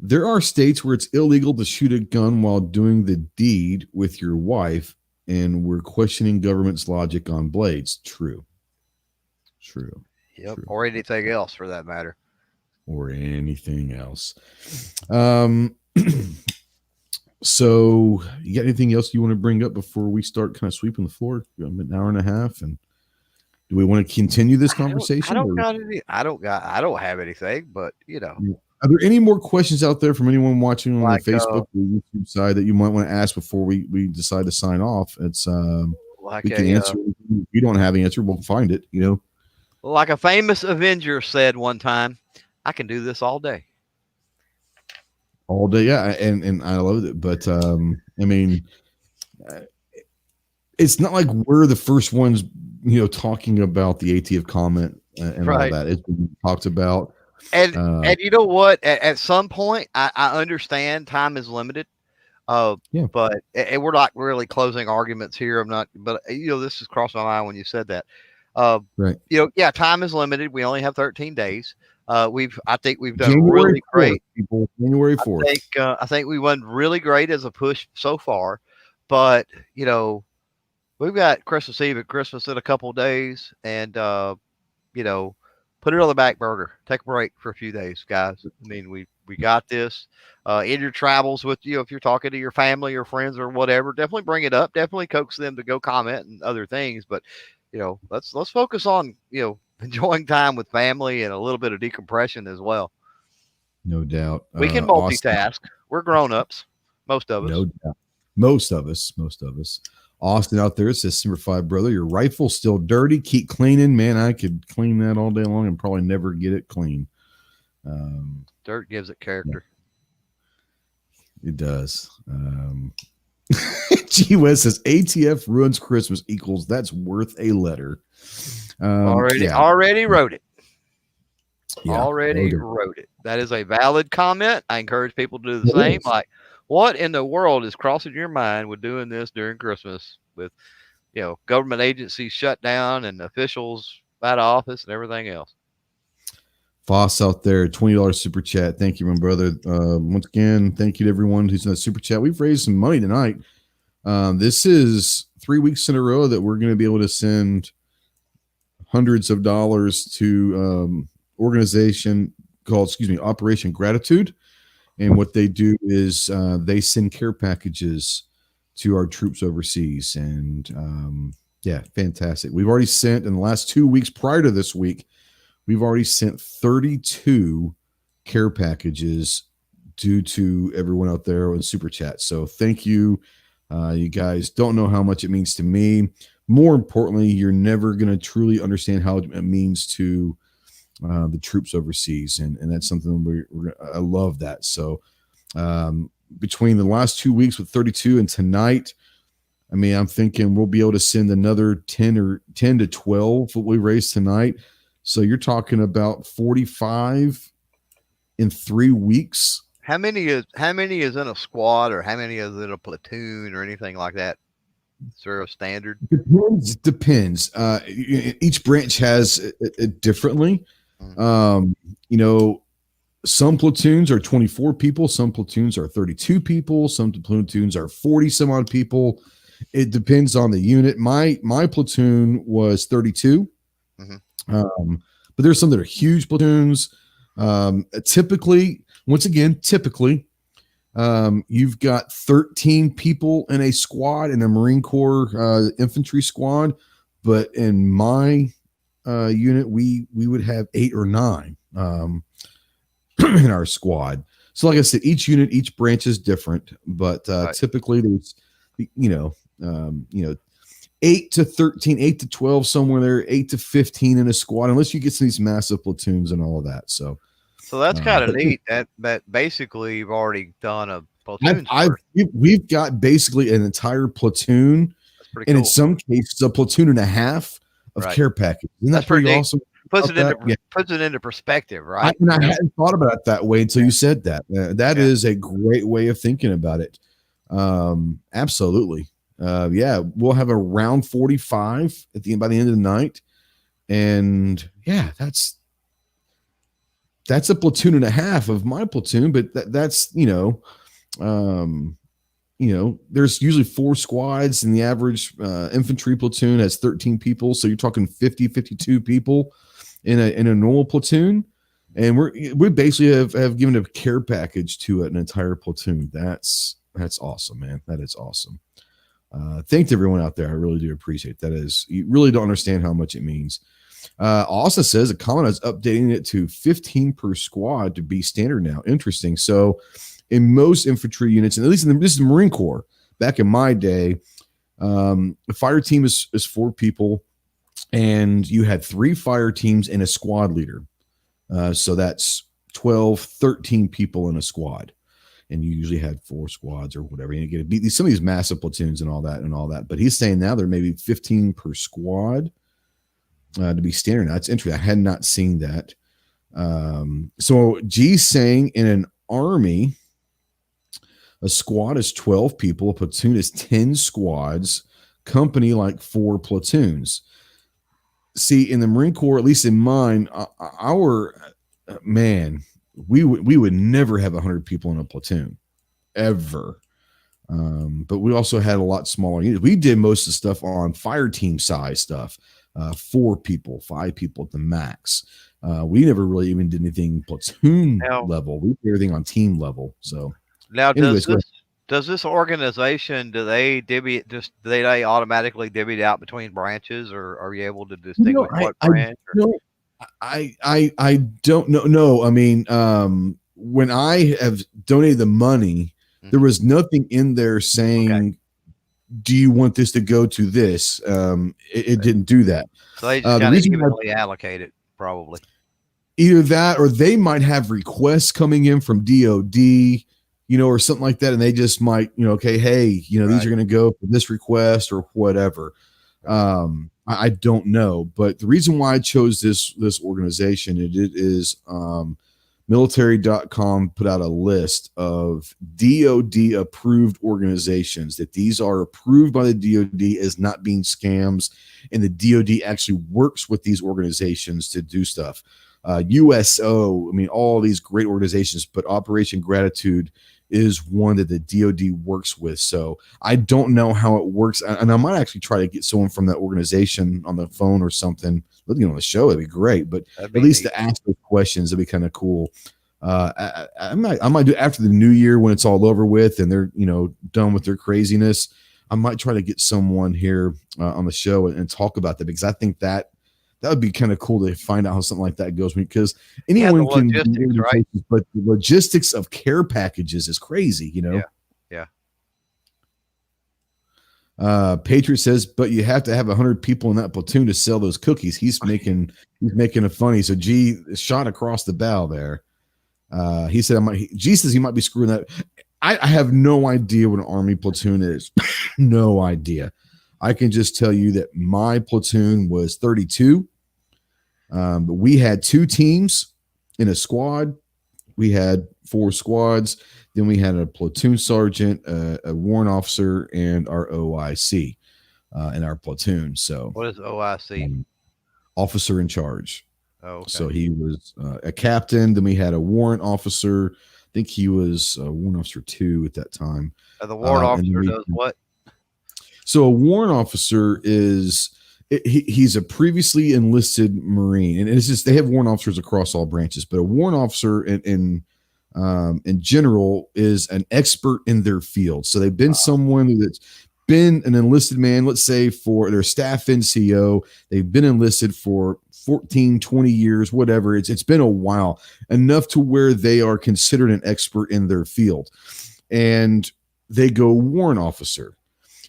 there are states where it's illegal to shoot a gun while doing the deed with your wife, and we're questioning government's logic on blades. True. Yep. True. Or anything else for that matter. Or anything else. So you got anything else you want to bring up before we start kind of sweeping the floor? An hour and a half, and do we want to continue this conversation? I don't have anything, but Are there any more questions out there from anyone watching on the Facebook or YouTube side that you might want to ask before we decide to sign off? It's we can answer. If you don't have an answer, we'll find it. Like a famous Avenger said one time, I can do this all day. All day, yeah, and I loved it. But I mean, it's not like we're the first ones, talking about the ATF comment and all that. It's been talked about. And you know what? At some point, I understand time is limited. But we're not really closing arguments here. I'm not, but this has crossed my mind when you said that. Right. Time is limited. We only have 13 days. I think we've done January really 4th, great. people. January 4th. I think we went really great as a push so far, but we've got Christmas Eve and Christmas in a couple of days, and put it on the back burner. Take a break for a few days, guys. I mean, we got this. In your travels with you, if you're talking to your family or friends or whatever, definitely bring it up. Definitely coax them to go comment and other things. But let's focus on enjoying time with family and a little bit of decompression as well. No doubt. We can multitask. Austin, we're grown ups, most of us. No doubt. Most of us. Austin out there says, Super 5 brother, your rifle's still dirty. Keep cleaning. Man, I could clean that all day long and probably never get it clean. Dirt gives it character. It does. G West says ATF ruins Christmas equals that's worth a letter. Already wrote it. Yeah, already wrote it. That is a valid comment. I encourage people to do the same. Like, what in the world is crossing your mind with doing this during Christmas with, government agencies shut down and officials out of office and everything else? Foss out there, $20 super chat. Thank you, my brother. Once again, thank you to everyone who's in the super chat. We've raised some money tonight. This is 3 weeks in a row that we're going to be able to send hundreds of dollars to organization called, Operation Gratitude. And what they do is they send care packages to our troops overseas. And fantastic. We've already sent in the last 2 weeks prior to this week, we've already sent 32 care packages due to everyone out there on Super Chat. So thank you. You guys don't know how much it means to me. More importantly, you're never going to truly understand how it means to the troops overseas. And that's something I love that. So between the last 2 weeks with 32 and tonight, I mean, I'm thinking we'll be able to send another 10 to 12 what we raised tonight. So you're talking about 45 in 3 weeks. How many is in a squad, or how many is in a platoon, or anything like that? Is there a standard? Depends. Each branch has it differently. Some platoons are 24 people. Some platoons are 32 people. Some platoons are 40 some odd people. It depends on the unit. My platoon was 32. Mm-hmm. But there's some that are huge platoons. Typically, you've got 13 people in a squad in a Marine Corps infantry squad. But in my unit, we would have 8 or 9 in our squad. So like I said, each unit, each branch is different, but typically there's 8 to 13, 8 to 12, somewhere there, 8 to 15 in a squad, unless you get to these massive platoons and all of that. So that's kind of neat. That basically you've already done a platoon. We've got basically an entire platoon, and cool. In some cases a platoon and a half of care packages. Isn't that pretty awesome? Puts it into perspective, right? I hadn't thought about it that way until you said that. That is a great way of thinking about it. Absolutely. We'll have around 45 by the end of the night, and that's a platoon and a half of my platoon. But that's there's usually 4 squads, and the average infantry platoon has 13 people. So you're talking 52 people in a normal platoon, and we basically have given a care package to an entire platoon. That's awesome, man. That is awesome. Thanks to everyone out there. I really do appreciate that. You really don't understand how much it means. Also says a comment is updating it to 15 per squad to be standard now. Interesting. So in most infantry units, and at least this is the Marine Corps, back in my day, the fire team is 4 people, and you had 3 fire teams and a squad leader. So that's 12, 13 people in a squad. And you usually had 4 squads or whatever. You get to beat some of these massive platoons and all that. But he's saying now there may be 15 per squad to be standard. Now, that's interesting. I had not seen that. So G's saying in an army, a squad is 12 people. A platoon is 10 squads. Company like 4 platoons. See, in the Marine Corps, at least in mine, man, we would never have 100 people in a platoon ever. But we also had a lot smaller units. We did most of the stuff on fire team size stuff, 4 people, 5 people at the max. We never really even did anything platoon level. We did everything on team level. So now, anyways, does this organization, do they automatically divvy it out between branches, or are you able to distinguish what branch? I don't know. No, I mean, when I have donated the money, there was nothing in there saying, do you want this to go to this? It didn't do that. So they just kind of evenly allocate it, probably. Either that, or they might have requests coming in from DOD, or something like that. And they just might, okay, hey, these are going to go for this request or whatever. I don't know. But the reason why I chose this organization, it is military.com put out a list of DOD approved organizations, that these are approved by the DOD as not being scams, and the DOD actually works with these organizations to do stuff. USO, I mean, all these great organizations, but Operation Gratitude is one that the DOD works with. So I don't know how it works, and I might actually try to get someone from that organization on the phone or something. Looking on the show, that'd be great. But at least to ask those questions, that'd be kind of cool. I might do after the new year when it's all over with and they're done with their craziness. I might try to get someone here on the show and talk about that, because I think that would be kind of cool to find out how something like that goes, because anyone can do right? But the logistics of care packages is crazy, Yeah. Patriot says, but you have to have 100 people in that platoon to sell those cookies. He's making it funny. So G shot across the bow there. He said, G says he might be screwing that. I have no idea what an Army platoon is. No idea. I can just tell you that my platoon was 32. But we had 2 teams in a squad. We had 4 squads. Then we had a platoon sergeant, a warrant officer, and our OIC in our platoon. So what is OIC? Officer in charge. Oh, okay. So he was a captain. Then we had a warrant officer. I think he was warrant officer 2 at that time. The warrant officer does what? So a warrant officer is he's a previously enlisted Marine, and it's just they have warrant officers across all branches. But a warrant officer in general is an expert in their field. So they've been someone that's been an enlisted man, let's say for their staff NCO. They've been enlisted for 14, 20 years, whatever. It's been a while, enough to where they are considered an expert in their field. And they go warrant officer.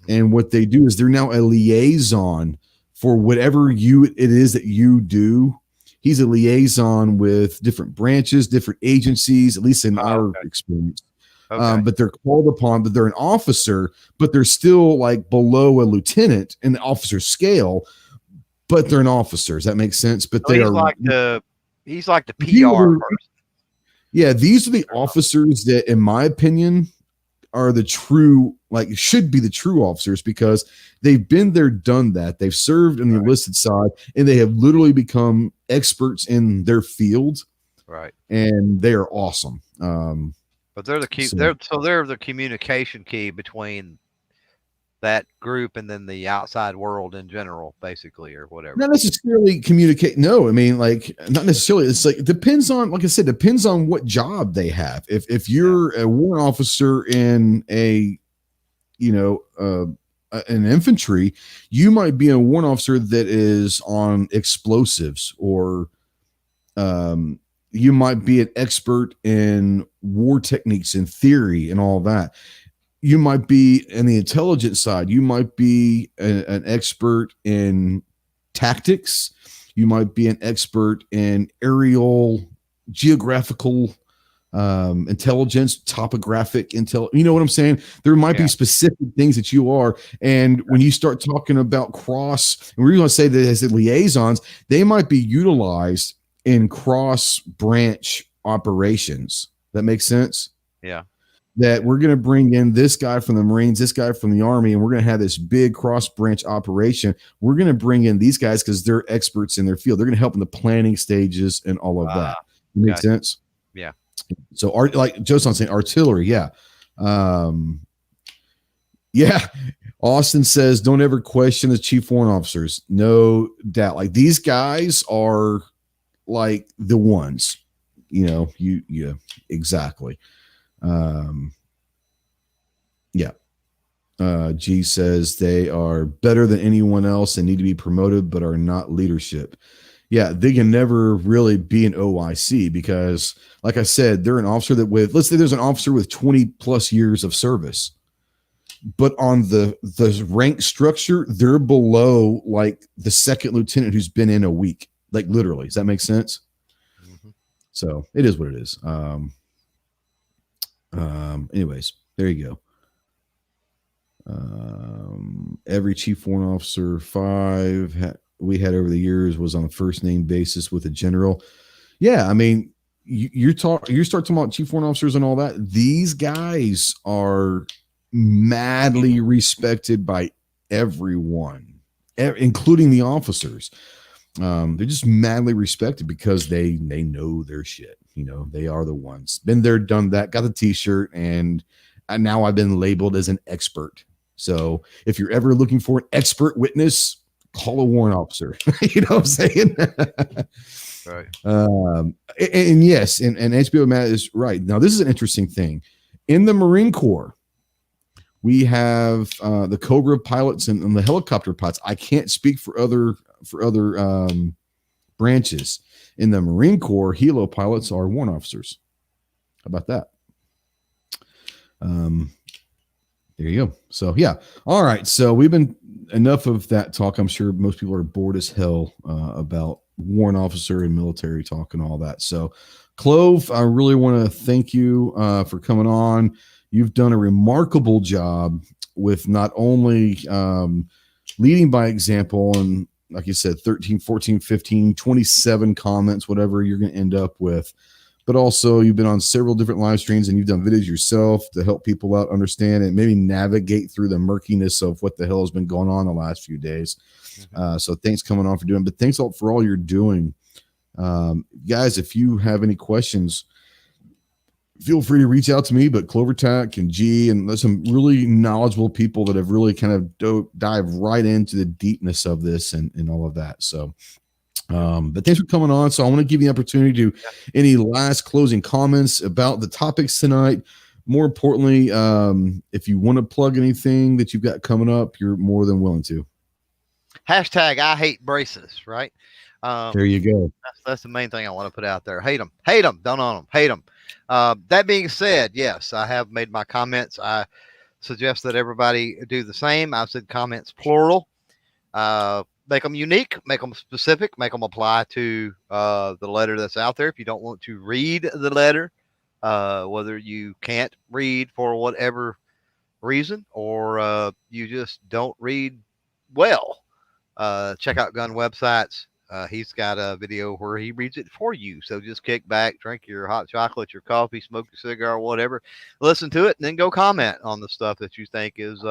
And what they do is they're now a liaison for whatever it is that you do. He's a liaison with different branches, different agencies, at least in our experience. Okay. But they're called upon, but they're an officer, but they're still like below a lieutenant in the officer scale, but they're an officer. Does that make sense? But so he's like the PR person. Yeah, these are the officers that, in my opinion, are the true, should be the true officers, because they've been there, done that. They've served on the enlisted side, and they have literally become experts in their field. Right. And they are awesome. But they're the key. They're the communication key between that group and then the outside world in general, basically, or whatever. Not necessarily communicate. No, I mean, not necessarily. It's it depends on, like I said, depends on what job they have. If you're a warrant officer in an infantry, you might be a warrant officer that is on explosives, or you might be an expert in war techniques and theory and all that. You might be in the intelligence side. You might be an expert in tactics. You might be an expert in aerial, geographical intelligence, topographic intel. You know what I'm saying? There might be specific things that you are. And when you start talking about cross, and we're going to say that as the liaisons, they might be utilized in cross branch operations. That makes sense? Yeah. That we're going to bring in this guy from the Marines, this guy from the Army, and we're going to have this big cross branch operation. We're going to bring in these guys because they're experts in their field. They're going to help in the planning stages and all of that. Makes sense. Yeah. So like Joe's saying, artillery, yeah. Yeah. Austin says, don't ever question the chief warrant officers. No doubt. Like these guys are like the ones, yeah, exactly. Yeah. G says they are better than anyone else and need to be promoted, but are not leadership. Yeah, they can never really be an OIC because, like I said, they're an officer let's say there's an officer with 20 plus years of service, but on the rank structure, they're below like the second lieutenant who's been in a week, like literally. Does that make sense? Mm-hmm. So it is what it is. Anyways, there you go. Every chief warrant officer we had over the years was on a first name basis with a general. Yeah, I mean, you start talking about chief warrant officers and all that. These guys are madly respected by everyone, including the officers. They're just madly respected because they know their shit. They are the ones. Been there, done that, got the t-shirt, and now I've been labeled as an expert. So if you're ever looking for an expert witness, call a warrant officer. You know what I'm saying? Right. And yes, and HBO Matt is right. Now, this is an interesting thing. In the Marine Corps, we have the Cobra pilots and the helicopter pilots. I can't speak for other branches. In the Marine Corps, helo pilots are warrant officers. How about that? There you go. So yeah. All right. So we've been enough of that talk. I'm sure most people are bored as hell about warrant officer and military talk and all that. So Clove, I really want to thank you for coming on. You've done a remarkable job with not only leading by example and, like you said, 13, 14, 15, 27 comments, whatever you're going to end up with. But also you've been on several different live streams and you've done videos yourself to help people out understand and maybe navigate through the murkiness of what the hell has been going on the last few days. Mm-hmm. So thanks coming on for doing, but thanks for all you're doing. Guys, if you have any questions, feel free to reach out to me, but CloverTech and G, and there's some really knowledgeable people that have really kind of dive right into the deepness of this and all of that. So, but thanks for coming on. So I want to give you the opportunity to any last closing comments about the topics tonight. More importantly, if you want to plug anything that you've got coming up, you're more than willing to. Hashtag I hate braces, right? There you go. That's the main thing I want to put out there. Hate them, don't own them, hate them. That being said, yes, I have made my comments. I suggest that everybody do the same. I've said comments plural. Make them unique, make them specific, make them apply to the letter that's out there. If you don't want to read the letter, whether you can't read for whatever reason or you just don't read well, check out Gun Websites. He's got a video where he reads it for you. So just kick back, drink your hot chocolate, your coffee, smoke your cigar, whatever, listen to it, and then go comment on the stuff that you think is,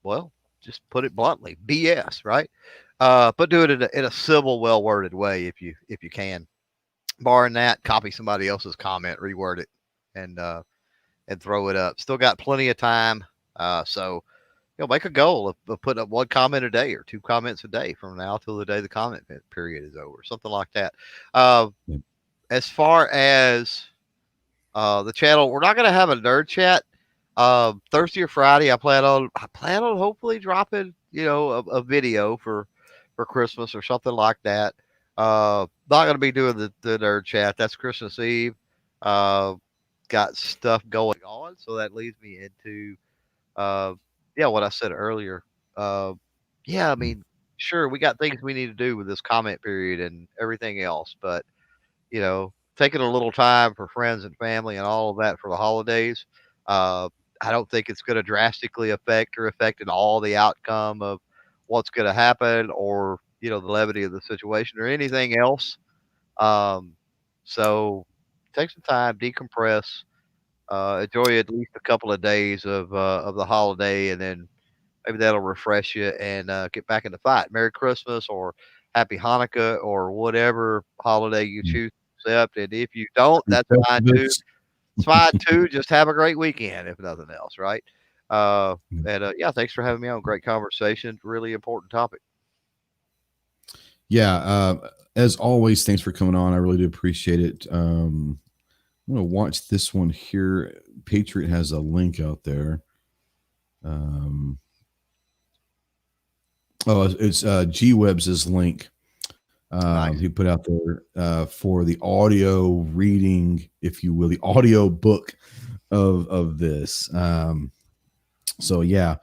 well, just put it bluntly, BS, right? But do it in a civil, well-worded way if you can. Barring that, copy somebody else's comment, reword it, and throw it up. Still got plenty of time, so make a goal of putting up one comment a day or 2 comments a day from now till the day the comment period is over, something like that. As far as the channel, we're not going to have a nerd chat. Thursday or Friday, I plan on hopefully dropping, a video for Christmas or something like that. Not going to be doing the nerd chat. That's Christmas Eve. Got stuff going on, so that leads me into what I said earlier. I mean, sure, we got things we need to do with this comment period and everything else, but taking a little time for friends and family and all of that for the holidays. I don't think it's going to drastically affect at all the outcome of what's going to happen or, the levity of the situation or anything else. So take some time, decompress, enjoy at least a couple of days of the holiday, and then maybe that'll refresh you and get back in the fight. Merry Christmas or Happy Hanukkah or whatever holiday you choose to accept. And if you don't, that's fine too. It's fine too. Just have a great weekend, if nothing else, right? Yeah, thanks for having me on. Great conversation. Really important topic. Yeah. As always, thanks for coming on. I really do appreciate it. I'm going to watch this one here. Patriot has a link out there. It's G-Web's link. Nice. He put out there for the audio reading, if you will, the audio book of this. So yeah.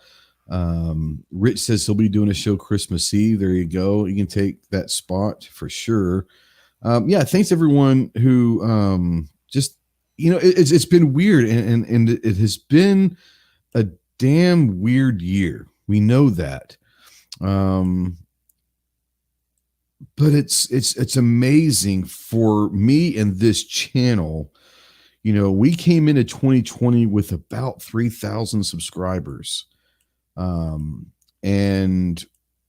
Rich says he'll be doing a show Christmas Eve. There you go. You can take that spot for sure. Yeah, thanks everyone who just it's been weird and it has been a damn weird year. We know that. But it's amazing for me and this channel. We came into 2020 with about 3,000 subscribers. And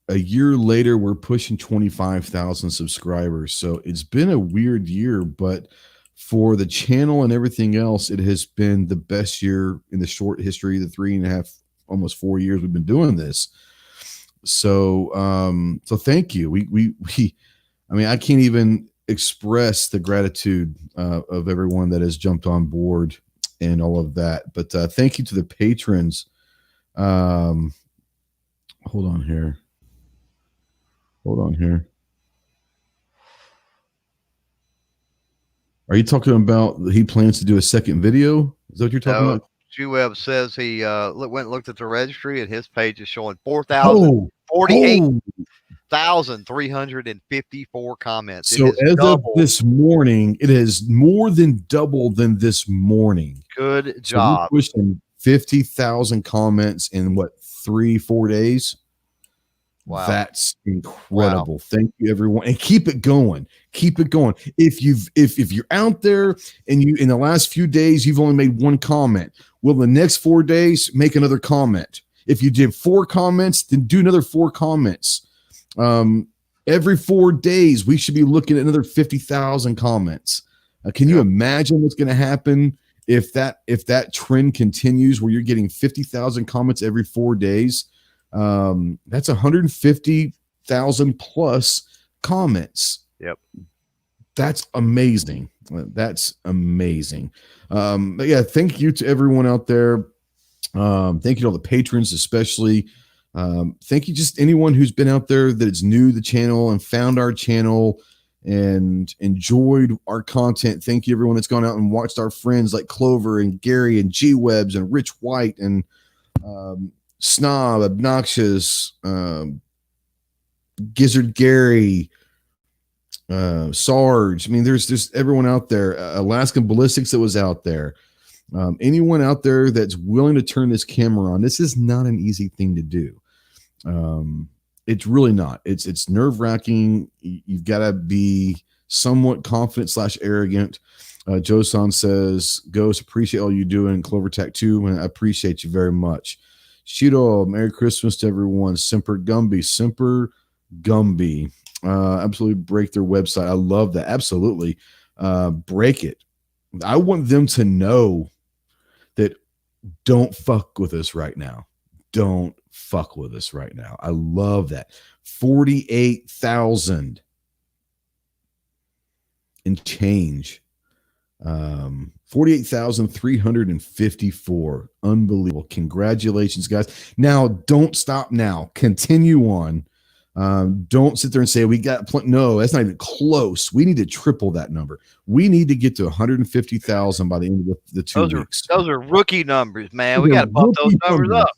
a year later, we're pushing 25,000 subscribers. So it's been a weird year, but for the channel and everything else, it has been the best year in the short history, the 3.5, almost 4 years we've been doing this. So, so thank you. I can't even express the gratitude of everyone that has jumped on board and all of that. But thank you to the patrons. Hold on here. Are you talking about he plans to do a second video? Is that what you're talking about? G-Web says he looked at the registry and his page is showing 48,354 comments. So as of this morning, it is more than double than this morning. Good job. We're pushing 50,000 comments in 3-4 days. Wow. That's incredible. Wow. Thank you, everyone. And keep it going. Keep it going. If you're out there and you in the last few days you've only made one comment, well, the next 4 days make another comment. If you did 4 comments, then do another 4 comments. Every 4 days we should be looking at another 50,000 comments. Can you imagine what's going to happen if that trend continues where you're getting 50,000 comments every 4 days? That's 150,000 plus comments. Yep. That's amazing. That's amazing. But yeah, thank you to everyone out there. Thank you to all the patrons, especially. Thank you just anyone who's been out there that is new to the channel and found our channel and enjoyed our content. Thank you everyone that's gone out and watched our friends like Clover and Gary and G-Webs and Rich White and Snob, Obnoxious, Gizzard Gary, Sarge. I mean, there's everyone out there. Alaskan Ballistics that was out there. Anyone out there that's willing to turn this camera on. This is not an easy thing to do. It's really not. It's nerve-wracking. You've got to be somewhat confident / arrogant. Josan says, Ghost, appreciate all you do in Clover Tech 2, and I appreciate you very much. Shido, Merry Christmas to everyone. Semper Gumby. Absolutely break their website. I love that. Absolutely. Break it. I want them to know that don't fuck with us right now. Don't fuck with us right now. I love that. 48,000 and change. 48,354. Unbelievable. Congratulations, guys. Now, don't stop now. Continue on. Don't sit there and say, we got no, that's not even close. We need to triple that number. We need to get to 150,000 by the end of the 2 weeks. Those are rookie numbers, man. We got to bump those numbers up.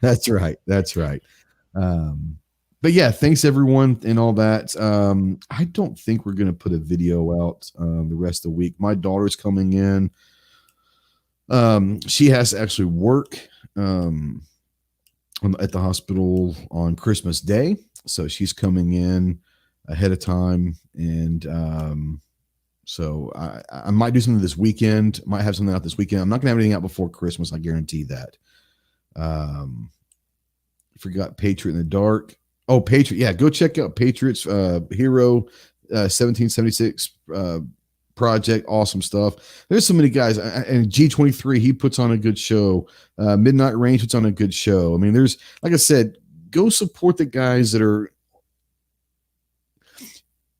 That's right. But yeah, thanks everyone and all that. I don't think we're going to put a video out the rest of the week. My daughter's coming in. She has to actually work at the hospital on Christmas Day. So she's coming in ahead of time. And so I might do something this weekend. Might have something out this weekend. I'm not going to have anything out before Christmas. I guarantee that. Forgot Patriot in the Dark. Oh, Patriot. Yeah, go check out Patriot's Hero 1776 project, awesome stuff. There's so many guys, and G23, he puts on a good show. Midnight Range puts on a good show. I mean, there's, like I said, go support the guys that are.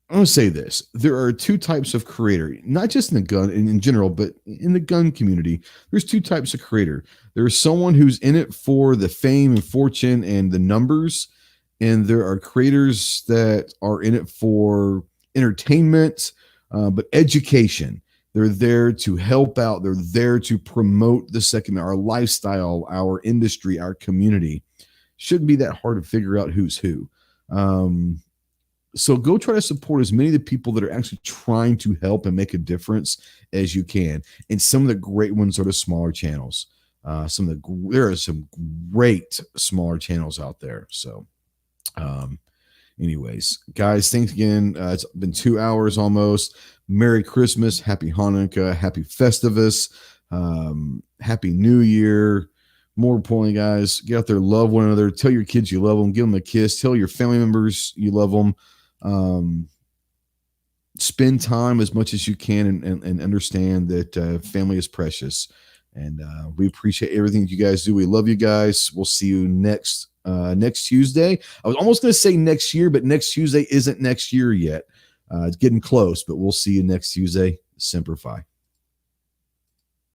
I'm going to say this. There are two types of creator, not just in the gun in general, but in the gun community. There's two types of creator. There's someone who's in it for the fame and fortune and the numbers. And there are creators that are in it for entertainment, but education. They're there to help out. They're there to promote the second, our lifestyle, our industry, our community. Shouldn't be that hard to figure out who's who. So go try to support as many of the people that are actually trying to help and make a difference as you can. And some of the great ones are the smaller channels. There are some great smaller channels out there. So, anyways, guys, thanks again. It's been 2 hours almost. Merry Christmas, Happy Hanukkah, Happy Festivus, Happy New Year. More importantly, guys, get out there, love one another. Tell your kids you love them. Give them a kiss. Tell your family members you love them. Spend time as much as you can and understand that family is precious. And we appreciate everything that you guys do. We love you guys. We'll see you next Tuesday. I was almost going to say next year, but next Tuesday isn't next year yet. It's getting close, but we'll see you next Tuesday. Semper Fi.